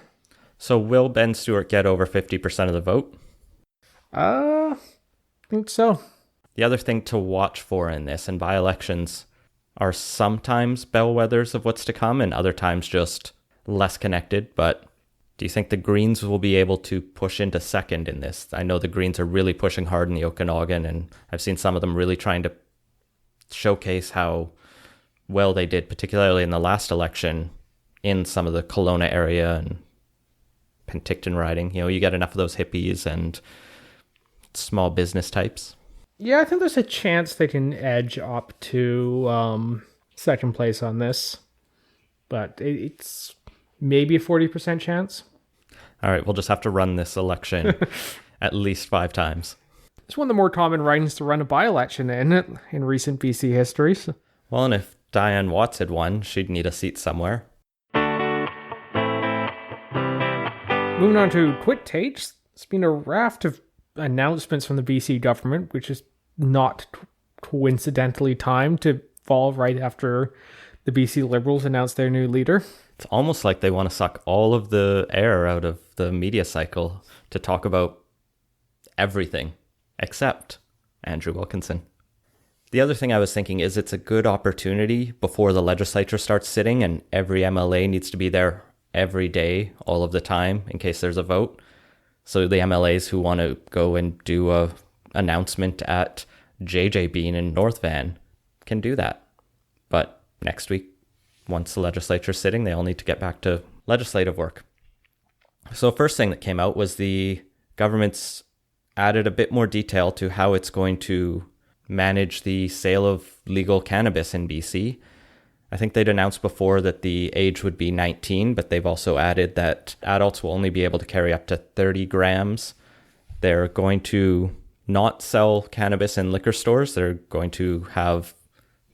So will Ben Stewart get over 50% of the vote? I think so. The other thing to watch for in this, and by-elections are sometimes bellwethers of what's to come and other times just less connected, but do you think the Greens will be able to push into second in this? I know the Greens are really pushing hard in the Okanagan, and I've seen some of them really trying to showcase how well they did, particularly in the last election in some of the Kelowna area and Penticton riding. You get enough of those hippies and small business types. Yeah, I think there's a chance they can edge up to second place on this, but it's maybe a 40% chance. All right, we'll just have to run this election at least 5 times. It's one of the more common ridings to run a by-election in recent BC history. So. Well, and if Diane Watts had won, she'd need a seat somewhere. Moving on to Quit Tate, it's been a raft of announcements from the BC government, which is not coincidentally timed to fall right after the BC Liberals announced their new leader. It's almost like they want to suck all of the air out of the media cycle to talk about everything except Andrew Wilkinson. The other thing I was thinking is it's a good opportunity before the legislature starts sitting and every MLA needs to be there every day, all of the time, in case there's a vote. So the MLAs who want to go and do a announcement at JJ Bean in North Van can do that. But next week, once the legislature's sitting, they all need to get back to legislative work. So first thing that came out was the government's added a bit more detail to how it's going to manage the sale of legal cannabis in BC. I think they'd announced before that the age would be 19, but they've also added that adults will only be able to carry up to 30 grams. They're going to not sell cannabis in liquor stores. They're going to have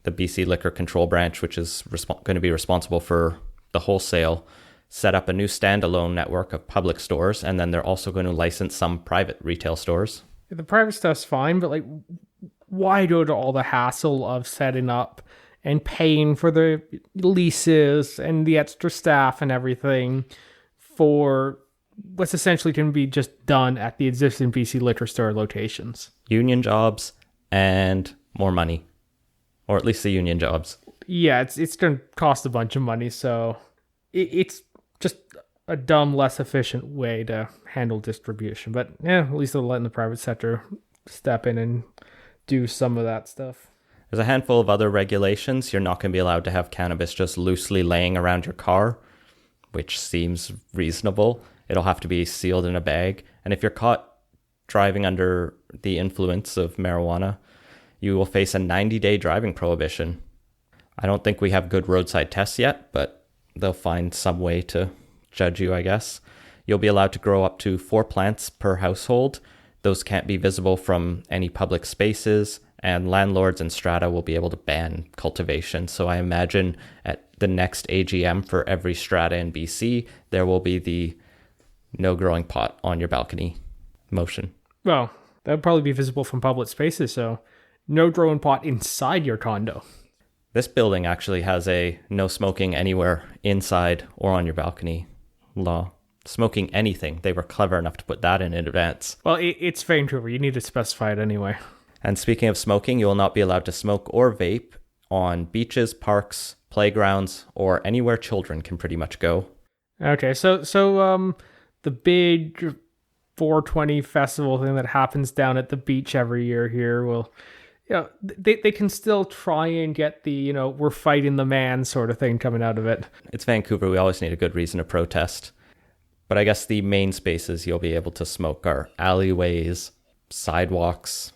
the BC Liquor Control Branch, which is going to be responsible for the wholesale, set up a new standalone network of public stores, and then they're also going to license some private retail stores. The private stuff's fine, but like, why go to all the hassle of setting up and paying for the leases and the extra staff and everything for what's essentially going to be just done at the existing BC liquor store locations? Union jobs and more money, or at least the union jobs. Yeah, it's going to cost a bunch of money, so it's just a dumb, less efficient way to handle distribution. But yeah, at least they're letting the private sector step in and do some of that stuff. There's a handful of other regulations. You're not going to be allowed to have cannabis just loosely laying around your car, which seems reasonable. It'll have to be sealed in a bag. And if you're caught driving under the influence of marijuana, you will face a 90-day driving prohibition. I don't think we have good roadside tests yet, but they'll find some way to judge you, I guess. You'll be allowed to grow up to 4 plants per household. Those can't be visible from any public spaces, and landlords and strata will be able to ban cultivation. So I imagine at the next AGM for every strata in BC, there will be the no growing pot on your balcony motion. Well, that would probably be visible from public spaces, so no growing pot inside your condo. This building actually has a no smoking anywhere inside or on your balcony law. Smoking anything. They were clever enough to put that in advance. Well, it's Vancouver. You need to specify it anyway. And speaking of smoking, you will not be allowed to smoke or vape on beaches, parks, playgrounds, or anywhere children can pretty much go. Okay, so the big 420 festival thing that happens down at the beach every year here will, they can still try and get the, we're fighting the man sort of thing coming out of it. It's Vancouver. We always need a good reason to protest. But I guess the main spaces you'll be able to smoke are alleyways, sidewalks,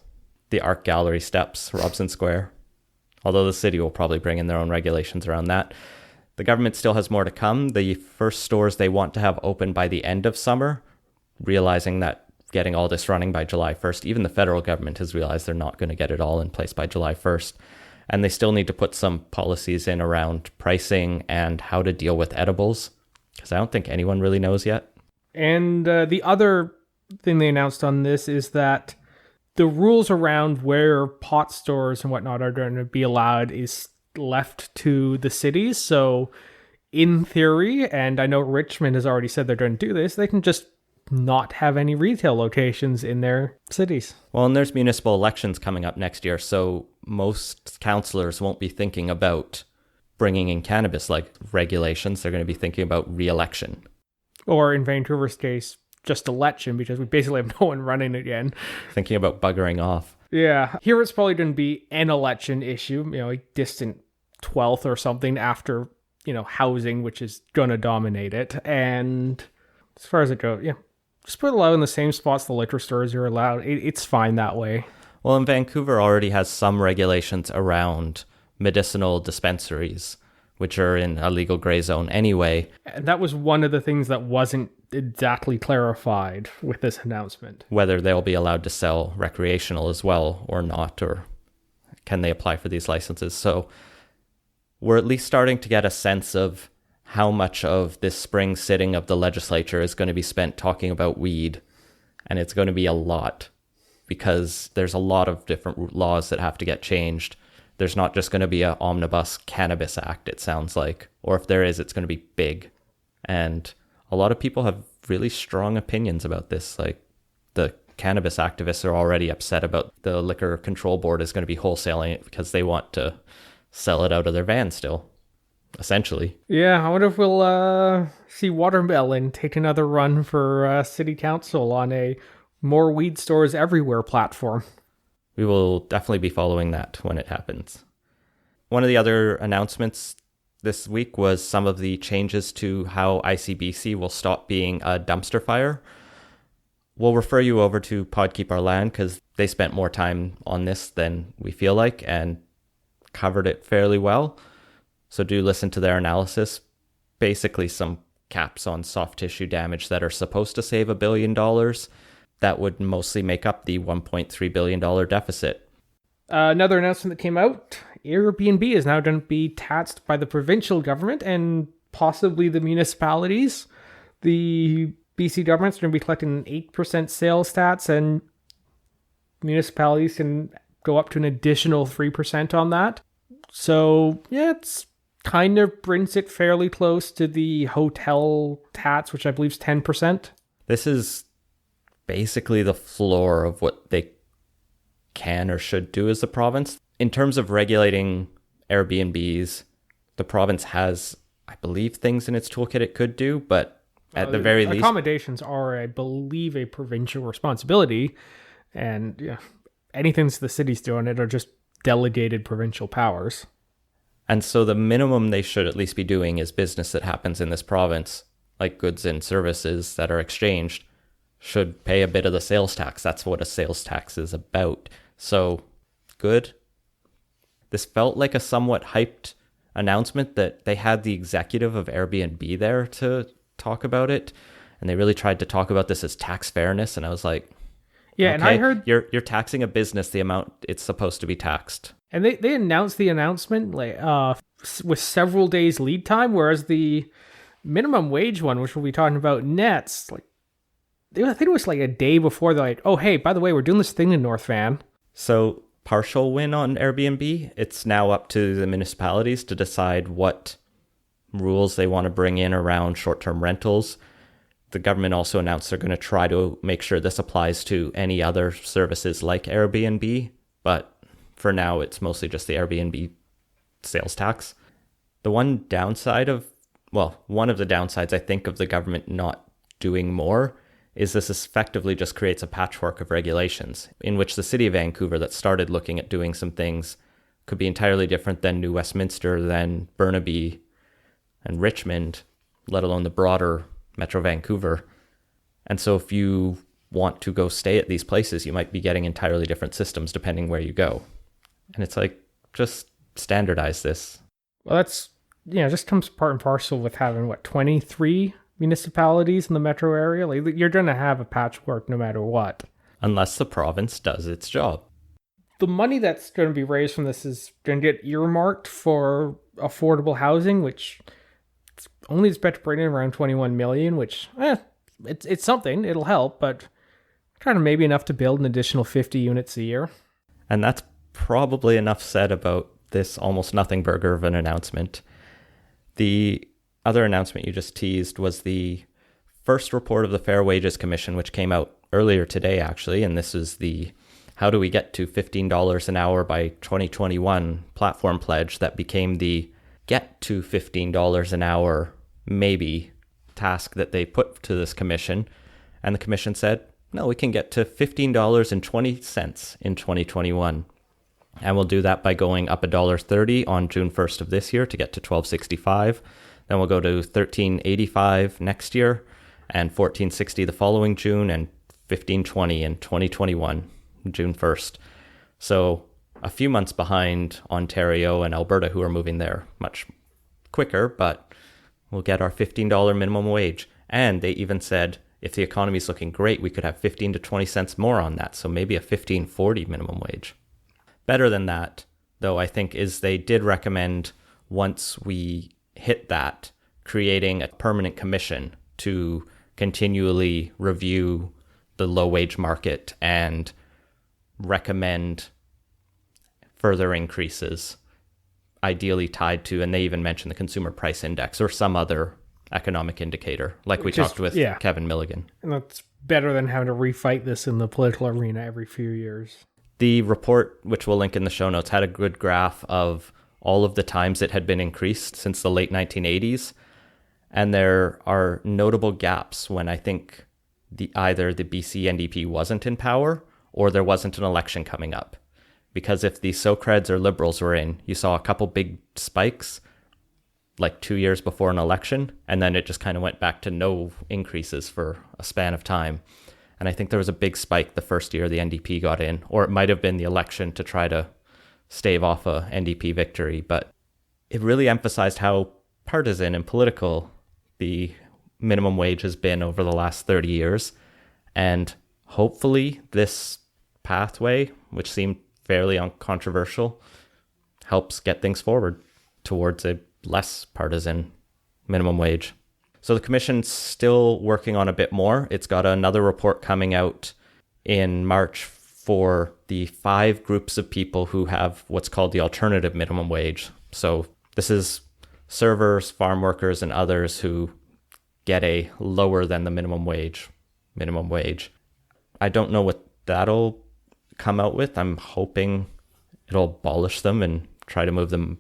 the art gallery steps, Robson Square. Although the city will probably bring in their own regulations around that. The government still has more to come. The first stores they want to have open by the end of summer, realizing that getting all this running by July 1st, even the federal government has realized they're not going to get it all in place by July 1st. And they still need to put some policies in around pricing and how to deal with edibles, because I don't think anyone really knows yet. And the other thing they announced on this is that the rules around where pot stores and whatnot are going to be allowed is left to the cities. So in theory, and I know Richmond has already said they're going to do this, they can just not have any retail locations in their cities. Well, and there's municipal elections coming up next year, so most councillors won't be thinking about bringing in cannabis like regulations. They're going to be thinking about re-election. Or in Vancouver's case, just election, because we basically have no one running again. Thinking about buggering off. Yeah. Here it's probably going to be an election issue, a distant 12th or something after, housing, which is going to dominate it. And as far as it goes, just put it allowed in the same spots the liquor stores are allowed. It's fine that way. Well, and Vancouver already has some regulations around medicinal dispensaries, which are in a legal gray zone anyway. And that was one of the things that wasn't exactly clarified with this announcement. Whether they'll be allowed to sell recreational as well or not, or can they apply for these licenses. So we're at least starting to get a sense of how much of this spring sitting of the legislature is going to be spent talking about weed. And it's going to be a lot, because there's a lot of different laws that have to get changed. There's not just going to be an omnibus cannabis act, it sounds like. Or if there is, it's going to be big. And a lot of people have really strong opinions about this. Like, the cannabis activists are already upset about the Liquor Control Board is going to be wholesaling it because they want to sell it out of their van still. essentially. Yeah, I wonder if we'll see Watermelon take another run for city council on a more weed stores everywhere platform. We will definitely be following that when it happens. One of the other announcements this week was some of the changes to how ICBC will stop being a dumpster fire. We'll refer you over to Pod Keep Our Land because they spent more time on this than we feel like and covered it fairly well. So do listen to their analysis. Basically some caps on soft tissue damage that are supposed to save $1 billion. That would mostly make up the $1.3 billion deficit. Another announcement that came out, Airbnb is now going to be taxed by the provincial government and possibly the municipalities. The BC government's going to be collecting an 8% sales tax, and municipalities can go up to an additional 3% on that. So, yeah, it's kind of brings it fairly close to the hotel tax, which I believe is 10%. This is basically the floor of what they can or should do as a province. In terms of regulating Airbnbs, the province has, I believe, things in its toolkit it could do, but at the very least... Accommodations are, I believe, a provincial responsibility, and anything the city's doing it are just delegated provincial powers. And so the minimum they should at least be doing is business that happens in this province, like goods and services that are exchanged, should pay a bit of the sales tax. That's what a sales tax is about. So, good. This felt like a somewhat hyped announcement that they had the executive of Airbnb there to talk about it. And they really tried to talk about this as tax fairness. And I was like, yeah, okay, and I heard... You're taxing a business the amount it's supposed to be taxed. And they announced the announcement with several days lead time, whereas the minimum wage one, which we'll be talking about next, I think it was like a day before. They're like, oh, hey, by the way, we're doing this thing in North Van. So partial win on Airbnb. It's now up to the municipalities to decide what rules they want to bring in around short-term rentals. The government also announced they're going to try to make sure this applies to any other services like Airbnb. But for now, it's mostly just the Airbnb sales tax. One of the downsides, I think, of the government not doing more is this effectively just creates a patchwork of regulations in which the city of Vancouver that started looking at doing some things could be entirely different than New Westminster, than Burnaby and Richmond, let alone the broader Metro Vancouver. And so if you want to go stay at these places, you might be getting entirely different systems depending where you go. And it's like, just standardize this. Well, that's, just comes part and parcel with having, 23 municipalities in the metro area? You're going to have a patchwork no matter what. Unless the province does its job. The money that's going to be raised from this is going to get earmarked for affordable housing, which it's only expected to bring in around $21 million, which, it's something. It'll help, but kind of maybe enough to build an additional 50 units a year. And that's probably enough said about this almost nothing burger of an announcement. The other announcement you just teased was the first report of the Fair Wages Commission, which came out earlier today, actually. And this is the how do we get to $15 an hour by 2021 platform pledge that became the get to $15 an hour maybe task that they put to this commission. And the commission said, no, we can get to $15.20 in 2021. And we'll do that by going up $1.30 on June 1st of this year to get to $12.65. Then we'll go to $13.85 next year and $14.60 the following June and $15.20 in 2021, June 1st. So a few months behind Ontario and Alberta, who are moving there much quicker, but we'll get our $15 minimum wage. And they even said, if the economy's looking great, we could have 15 to 20 cents more on that. So maybe a $15.40 minimum wage. Better than that, though, I think, is they did recommend once we hit that, creating a permanent commission to continually review the low wage market and recommend further increases, ideally tied to, and they even mentioned the consumer price index or some other economic indicator, like we talked with Kevin Milligan. And that's better than having to refight this in the political arena every few years. The report, which we'll link in the show notes, had a good graph of all of the times it had been increased since the late 1980s. And there are notable gaps when I think either the BC NDP wasn't in power or there wasn't an election coming up. Because if the Socreds or Liberals were in, you saw a couple big spikes like 2 years before an election, and then it just kind of went back to no increases for a span of time. And I think there was a big spike the first year the NDP got in, or it might have been the election to try to stave off a NDP victory. But it really emphasized how partisan and political the minimum wage has been over the last 30 years. And hopefully this pathway, which seemed fairly uncontroversial, helps get things forward towards a less partisan minimum wage. So the commission's still working on a bit more. It's got another report coming out in March for the 5 groups of people who have what's called the alternative minimum wage. So this is servers, farm workers, and others who get a lower than the minimum wage. I don't know what that'll come out with. I'm hoping it'll abolish them and try to move them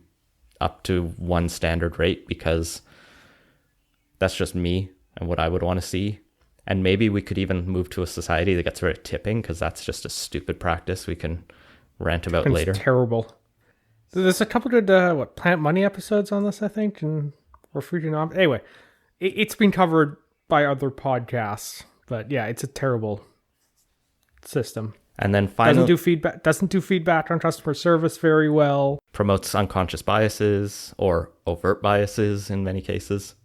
up to one standard rate, because that's just me and what I would want to see. And maybe we could even move to a society that gets rid of tipping, because that's just a stupid practice we can rant about later. It's terrible. There's a couple of Planet Money episodes on this, I think, and we're free to nom. Anyway, it's been covered by other podcasts, but yeah, it's a terrible system. And then finally, doesn't do feedback on customer service very well. Promotes unconscious biases or overt biases in many cases,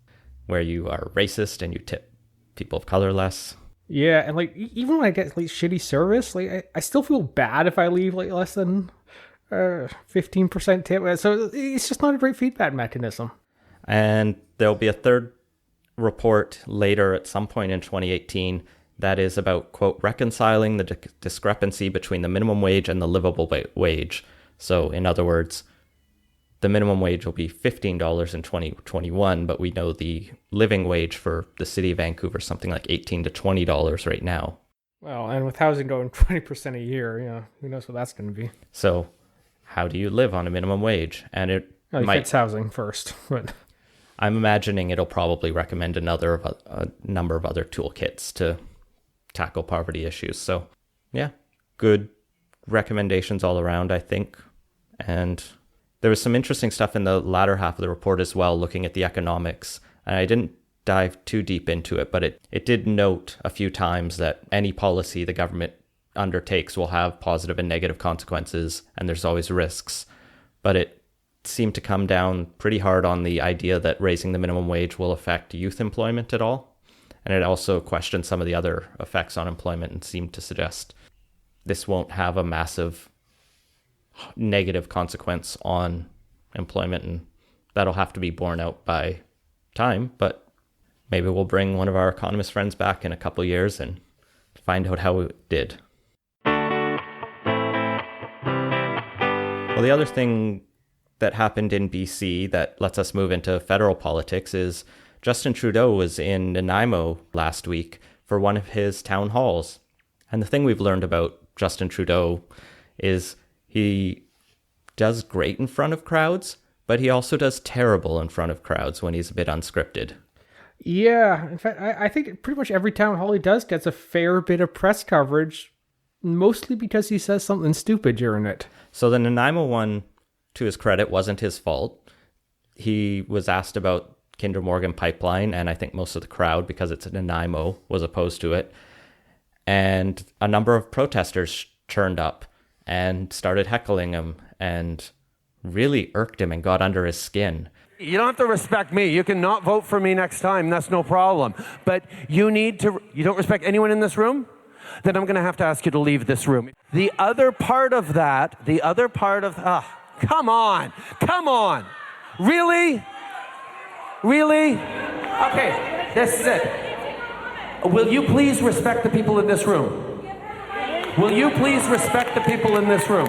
where you are racist and you tip people of color less. Yeah, and like even when I get like shitty service, like I still feel bad if I leave like less than 15% tip. So it's just not a great feedback mechanism. And there'll be a third report later at some point in 2018 that is about, quote, reconciling the discrepancy between the minimum wage and the livable wage. So in other words, the minimum wage will be $15 in 2021, but we know the living wage for the city of Vancouver is something like $18 to $20 right now. Well, and with housing going 20% a year, who knows what that's going to be. So how do you live on a minimum wage? And it fits housing first. But I'm imagining it'll probably recommend a number of other toolkits to tackle poverty issues. So yeah, good recommendations all around, I think. And there was some interesting stuff in the latter half of the report as well, looking at the economics. And I didn't dive too deep into it, but it did note a few times that any policy the government undertakes will have positive and negative consequences, and there's always risks. But it seemed to come down pretty hard on the idea that raising the minimum wage will affect youth employment at all. And it also questioned some of the other effects on employment and seemed to suggest this won't have a massive negative consequence on employment, and that'll have to be borne out by time. But maybe we'll bring one of our economist friends back in a couple of years and find out how it did. Well, the other thing that happened in BC that lets us move into federal politics is Justin Trudeau was in Nanaimo last week for one of his town halls. And the thing we've learned about Justin Trudeau is he does great in front of crowds, but he also does terrible in front of crowds when he's a bit unscripted. Yeah, in fact, I think pretty much every town hall he does gets a fair bit of press coverage, mostly because he says something stupid during it. So the Nanaimo one, to his credit, wasn't his fault. He was asked about Kinder Morgan pipeline, and I think most of the crowd, because it's in Nanaimo, was opposed to it. And a number of protesters turned up and started heckling him and really irked him and got under his skin. You don't have to respect me. You can not vote for me next time. That's no problem. But you don't respect anyone in this room? Then I'm going to have to ask you to leave this room. The other part of, come on. Really? Okay, this is it. Will you please respect the people in this room? Will you please respect the people in this room?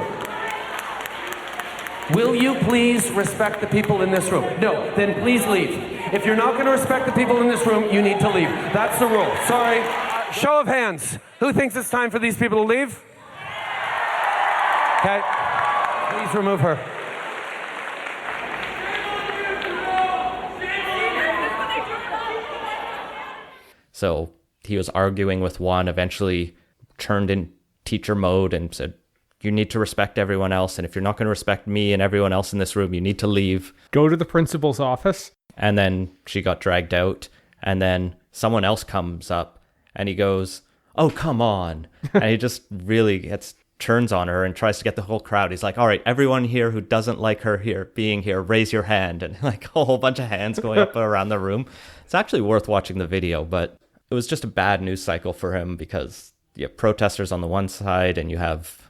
Will you please respect the people in this room? No, then please leave. If you're not going to respect the people in this room, you need to leave. That's the rule. Sorry. Show of hands. Who thinks it's time for these people to leave? Okay. Please remove her. So he was arguing with one, eventually turned in teacher mode and said, you need to respect everyone else. And if you're not going to respect me and everyone else in this room, you need to leave. Go to the principal's office. And then she got dragged out. And then someone else comes up and he goes, oh, come on. And he just really turns on her and tries to get the whole crowd. He's like, all right, everyone here who doesn't like her here being here, raise your hand. And like a whole bunch of hands going up around the room. It's actually worth watching the video, but it was just a bad news cycle for him because you have protesters on the one side and you have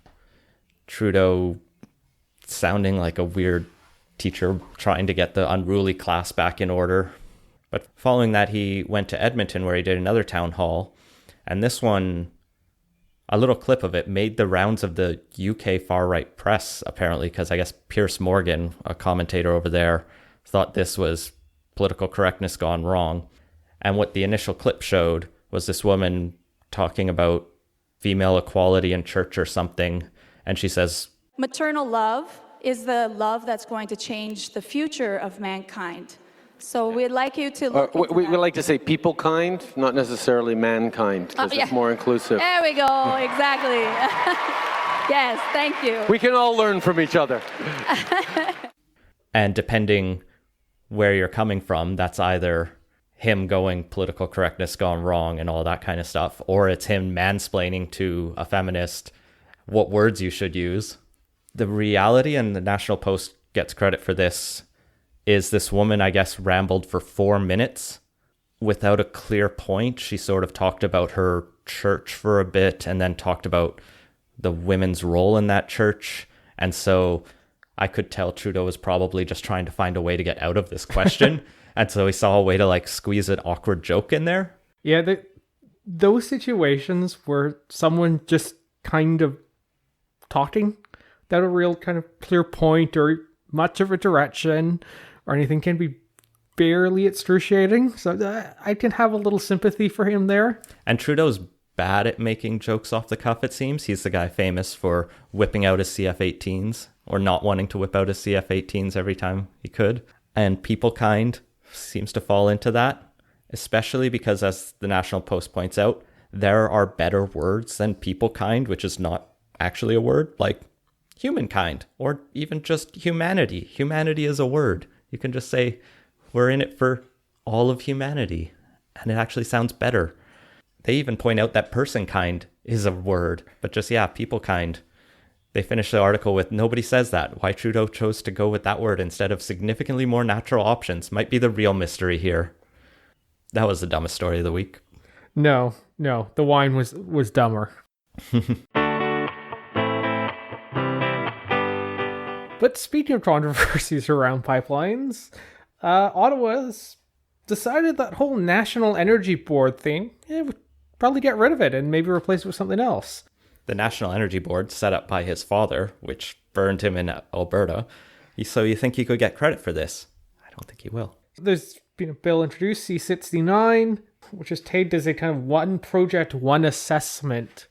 Trudeau sounding like a weird teacher trying to get the unruly class back in order. But following that, he went to Edmonton where he did another town hall. And this one, a little clip of it made the rounds of the UK far-right press, apparently, because I guess Piers Morgan, a commentator over there, thought this was political correctness gone wrong. And what the initial clip showed was this woman talking about female equality in church or something. And she says, maternal love is the love that's going to change the future of mankind. So we'd like you to look into we that. would like to say people kind, not necessarily mankind, because it's more inclusive. There we go, exactly. Yes, thank you. We can all learn from each other. and depending where you're coming from, that's either him going political correctness gone wrong and all that kind of stuff, or it's him mansplaining to a feminist what words you should use. The reality, and the National Post gets credit for this, is this woman, I guess, rambled for 4 minutes without a clear point. She sort of talked about her church for a bit and then talked about the women's role in that church. And so I could tell Trudeau was probably just trying to find a way to get out of this question. And so he saw a way to like squeeze an awkward joke in there. Yeah, those situations where someone just kind of talking without a real kind of clear point or much of a direction or anything can be barely excruciating. So I can have a little sympathy for him there. And Trudeau's bad at making jokes off the cuff, it seems. He's the guy famous for whipping out his CF-18s or not wanting to whip out his CF-18s every time he could. And people kind seems to fall into that, especially because, as the National Post points out, there are better words than people kind, which is not actually a word, like humankind or even just humanity. Humanity is a word. You can just say, we're in it for all of humanity, and it actually sounds better. They even point out that person kind is a word, but just, people kind. They finish the article with, nobody says that. Why Trudeau chose to go with that word instead of significantly more natural options might be the real mystery here. That was the dumbest story of the week. No, the wine was dumber. But speaking of controversies around pipelines, Ottawa's decided that whole National Energy Board thing, would probably get rid of it and maybe replace it with something else. The National Energy Board, set up by his father, which burned him in Alberta. So you think he could get credit for this? I don't think he will. There's been a bill introduced, C-69, which is tagged as a kind of one project, one assessment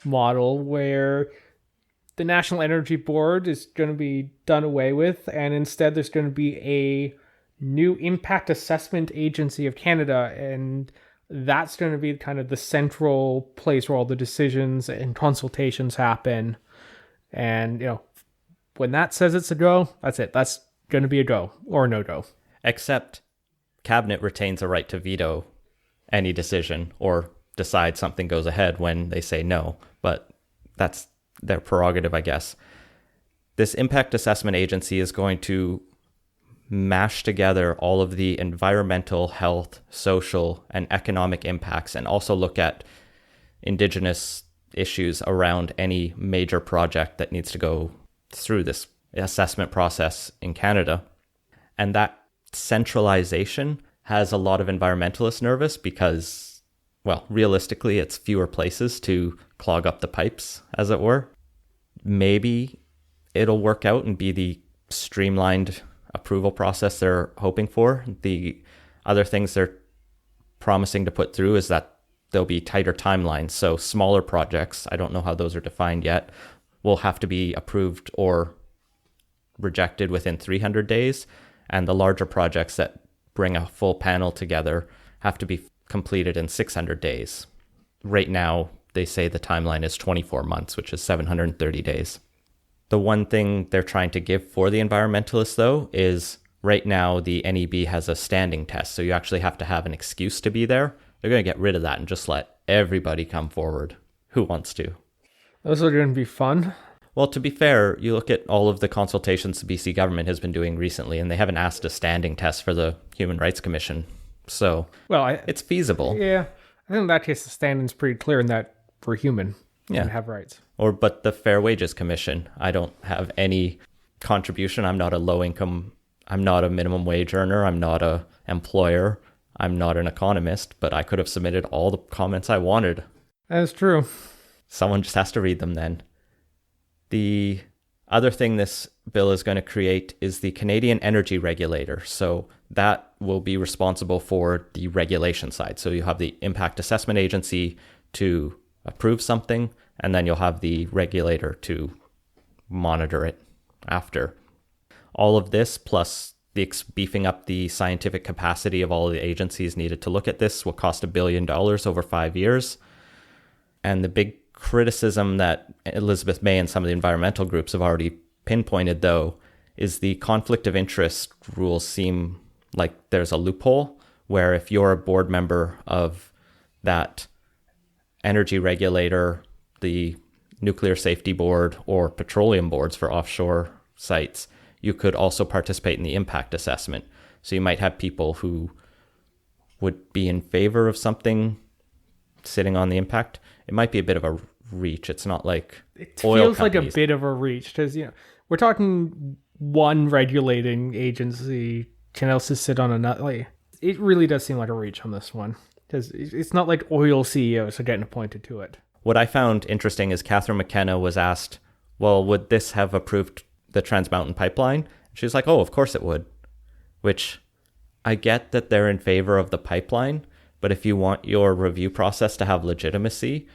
model where the National Energy Board is going to be done away with, and instead there's going to be a new Impact Assessment Agency of Canada, and that's going to be kind of the central place where all the decisions and consultations happen. And, when that says it's a go, that's it. That's going to be a go or a no-go. Except Cabinet retains a right to veto any decision or decide something goes ahead when they say no, but that's their prerogative, I guess. This Impact Assessment Agency is going to mash together all of the environmental, health, social, and economic impacts, and also look at Indigenous issues around any major project that needs to go through this assessment process in Canada. And that centralization has a lot of environmentalists nervous because, realistically, it's fewer places to clog up the pipes, as it were. Maybe it'll work out and be the streamlined approval process they're hoping for. The other things they're promising to put through is that there'll be tighter timelines. So smaller projects, I don't know how those are defined yet, will have to be approved or rejected within 300 days. And the larger projects that bring a full panel together have to be completed in 600 days. Right now, they say the timeline is 24 months, which is 730 days. The one thing they're trying to give for the environmentalists, though, is right now the NEB has a standing test, so you actually have to have an excuse to be there. They're going to get rid of that and just let everybody come forward who wants to. Those are going to be fun. Well, to be fair, you look at all of the consultations the BC government has been doing recently, and they haven't asked a standing test for the Human Rights Commission. So, it's feasible. Yeah. I think in that case, the standing's pretty clear in that we're human and have rights. But the Fair Wages Commission, I don't have any contribution. I'm not a low income, I'm not a minimum wage earner, I'm not a employer, I'm not an economist, but I could have submitted all the comments I wanted. That's true. Someone just has to read them then. The other thing this bill is going to create is the Canadian Energy Regulator. So that will be responsible for the regulation side. So you have the Impact Assessment Agency to approve something, and then you'll have the regulator to monitor it after. All of this, plus the beefing up the scientific capacity of all the agencies needed to look at this, will cost $1 billion over 5 years. And the big criticism that Elizabeth May and some of the environmental groups have already pinpointed, though, is the conflict of interest rules seem like there's a loophole where if you're a board member of that energy regulator, the nuclear safety board, or petroleum boards for offshore sites, you could also participate in the impact assessment. So you might have people who would be in favor of something sitting on the impact. It might be a bit of a reach. It's not like it oil feels companies. like a bit of a reach because we're talking one regulating agency can also sit on another. Like, it really does seem like a reach on this one because it's not like oil CEOs are getting appointed to it. What I found interesting is Catherine McKenna was asked, well, would this have approved the Trans Mountain Pipeline? She was like, oh, of course it would. Which I get that they're in favor of the pipeline, but if you want your review process to have legitimacy,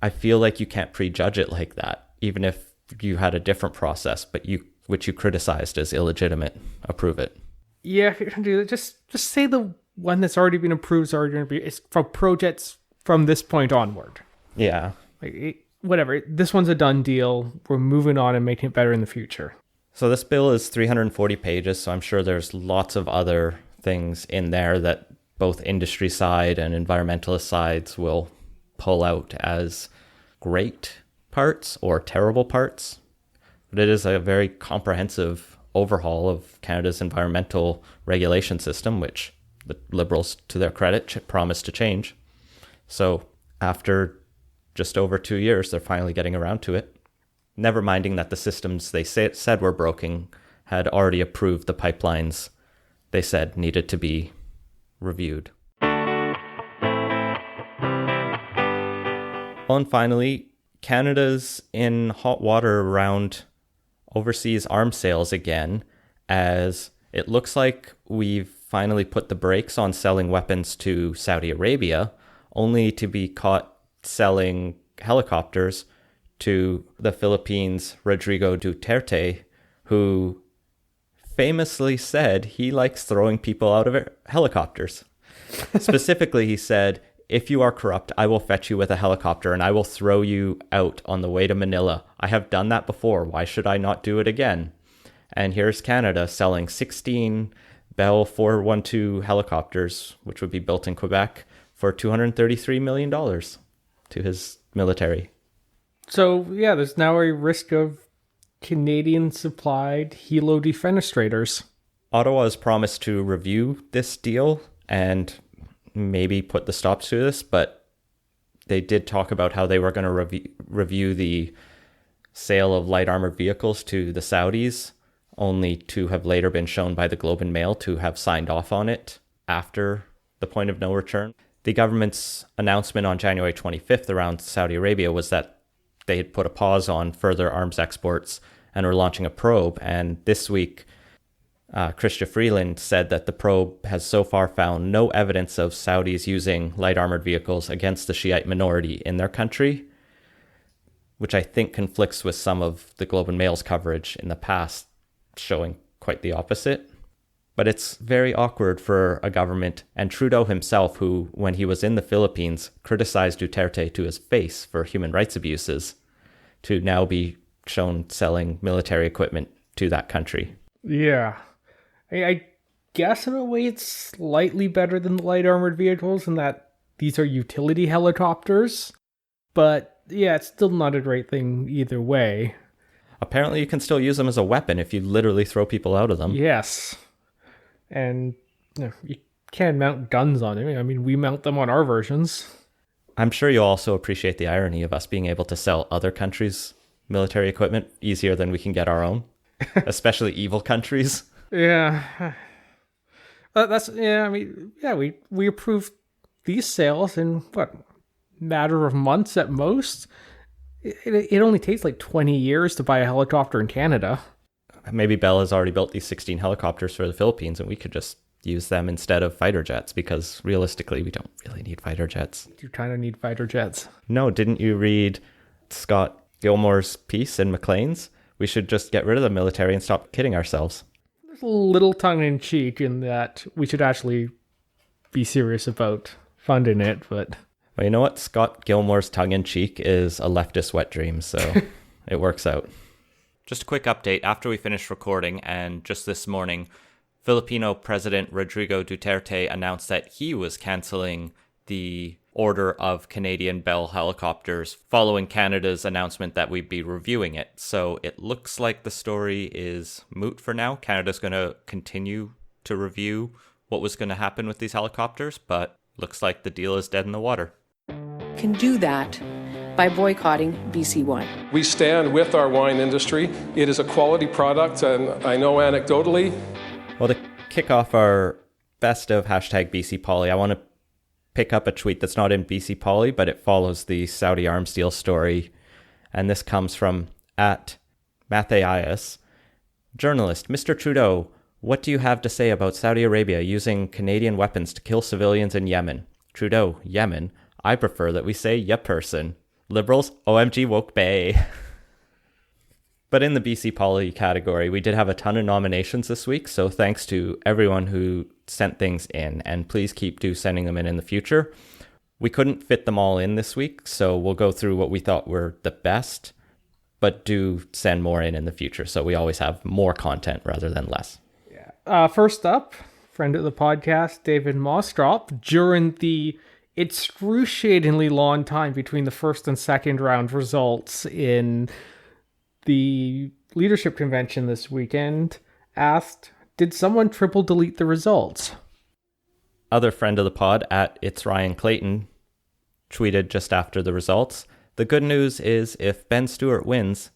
I feel like you can't prejudge it like that, even if you had a different process, but which you criticized as illegitimate. Approve it. Yeah, if you're gonna do that, just say the one that's already been approved is already going to be. It's for projects from this point onward. Yeah. Whatever. This one's a done deal. We're moving on and making it better in the future. So this bill is 340 pages, so I'm sure there's lots of other things in there that both industry side and environmentalist sides will pull out as great parts or terrible parts. But it is a very comprehensive overhaul of Canada's environmental regulation system, which the Liberals, to their credit, promised to change. So after just over 2 years, they're finally getting around to it. Never minding that the systems they said were broken had already approved the pipelines they said needed to be reviewed. Well, and finally, Canada's in hot water around overseas arms sales again, as it looks like we've finally put the brakes on selling weapons to Saudi Arabia, only to be caught selling helicopters to the Philippines' Rodrigo Duterte, who famously said he likes throwing people out of helicopters. Specifically, he said, if you are corrupt, I will fetch you with a helicopter and I will throw you out on the way to Manila. I have done that before. Why should I not do it again? And here's Canada selling 16 Bell 412 helicopters, which would be built in Quebec, for $233 million to his military. So, yeah, there's now a risk of Canadian-supplied helo defenestrators. Ottawa has promised to review this deal and maybe put the stops to this, but they did talk about how they were going to review the sale of light armored vehicles to the Saudis, only to have later been shown by the Globe and Mail to have signed off on it after the point of no return. The government's announcement on January 25th around Saudi Arabia was that they had put a pause on further arms exports and were launching a probe. And this week, Chrystia Freeland said that the probe has so far found no evidence of Saudis using light armored vehicles against the Shiite minority in their country, which I think conflicts with some of the Globe and Mail's coverage in the past, showing quite the opposite. But it's very awkward for a government, and Trudeau himself, who, when he was in the Philippines, criticized Duterte to his face for human rights abuses, to now be shown selling military equipment to that country. Yeah. I guess in a way it's slightly better than the light armored vehicles in that these are utility helicopters. But yeah, it's still not a great thing either way. Apparently you can still use them as a weapon if you literally throw people out of them. Yes. And you can't mount guns on it. I mean, we mount them on our versions. I'm sure you'll also appreciate the irony of us being able to sell other countries' military equipment easier than we can get our own, especially evil countries. Yeah. We approved these sales in, matter of months at most? It only takes like 20 years to buy a helicopter in Canada. Maybe Bell has already built these 16 helicopters for the Philippines, and we could just use them instead of fighter jets, because realistically, we don't really need fighter jets. You kind of need fighter jets. No, didn't you read Scott Gilmore's piece in Maclean's? We should just get rid of the military and stop kidding ourselves. There's a little tongue-in-cheek in that we should actually be serious about funding it, but... Well, you know what? Scott Gilmore's tongue-in-cheek is a leftist wet dream, so it works out. Just a quick update after we finished recording, and just this morning, Filipino President Rodrigo Duterte announced that he was cancelling the order of Canadian Bell helicopters following Canada's announcement that we'd be reviewing it. So it looks like the story is moot for now. Canada's going to continue to review what was going to happen with these helicopters, but looks like the deal is dead in the water. Can do that by boycotting BC wine. We stand with our wine industry. It is a quality product, and I know anecdotally. Well, to kick off our best of #BC Poly, I want to pick up a tweet that's not in BC Poly, but it follows the Saudi arms deal story. And this comes from @Matthias. Journalist, Mr. Trudeau, what do you have to say about Saudi Arabia using Canadian weapons to kill civilians in Yemen? Trudeau, Yemen? I prefer that we say ya person. Liberals, OMG woke bay. But in the BC Poly category, we did have a ton of nominations this week, so thanks to everyone who sent things in, and please keep sending them in the future. We couldn't fit them all in this week, so we'll go through what we thought were the best, but do send more in the future, so we always have more content rather than less. Yeah. First up, friend of the podcast, David Mostrop, during the excruciatingly long time between the first and second round results in the leadership convention this weekend, asked, did someone triple delete the results? Other friend of the pod, It's Ryan Clayton, tweeted just after the results, the good news is if Ben Stewart wins,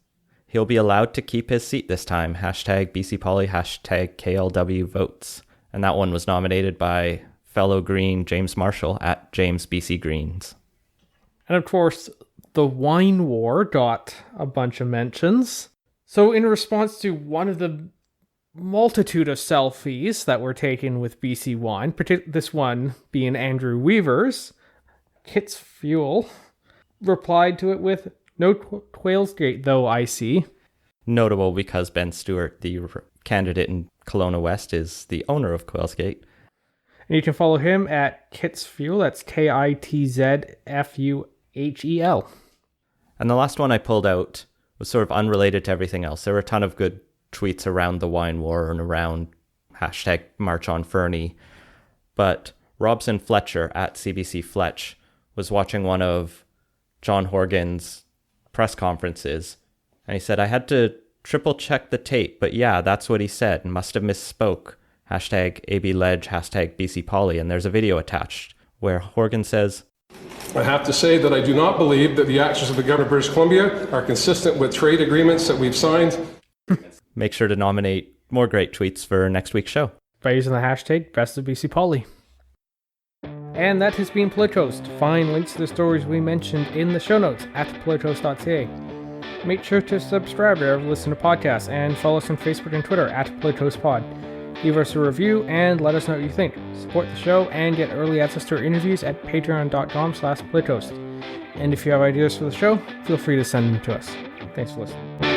he'll be allowed to keep his seat this time. #BC Poly, #KLW votes. And that one was nominated by fellow Green James Marshall @JamesBCGreens. And of course, the wine war got a bunch of mentions. So in response to one of the multitude of selfies that were taken with BC wine, this one being Andrew Weaver's, Kit's Fuel replied to it with, no Quailsgate though, I see. Notable because Ben Stewart, the candidate in Kelowna West, is the owner of Quailsgate. And you can follow him at Kit's Fuel. That's KITZFUHEL. And the last one I pulled out was sort of unrelated to everything else. There were a ton of good tweets around the wine war and around #MarchOnFernie. But Robson Fletcher @CBC Fletch was watching one of John Horgan's press conferences. And he said, I had to triple check the tape, but yeah, that's what he said and must have misspoke. #ABLedge, #BC Poly, and there's a video attached where Horgan says, I have to say that I do not believe that the actions of the government of British Columbia are consistent with trade agreements that we've signed. Make sure to nominate more great tweets for next week's show by using the #BestofBCPoly. And that has been Politicoast. Find links to the stories we mentioned in the show notes at politicoast.ca. Make sure to subscribe wherever you listen to podcasts and follow us on Facebook and Twitter @PoliticoastPod. Leave us a review and let us know what you think. Support the show and get early access to our interviews at patreon.com/Politicoast. And if you have ideas for the show, feel free to send them to us. Thanks for listening.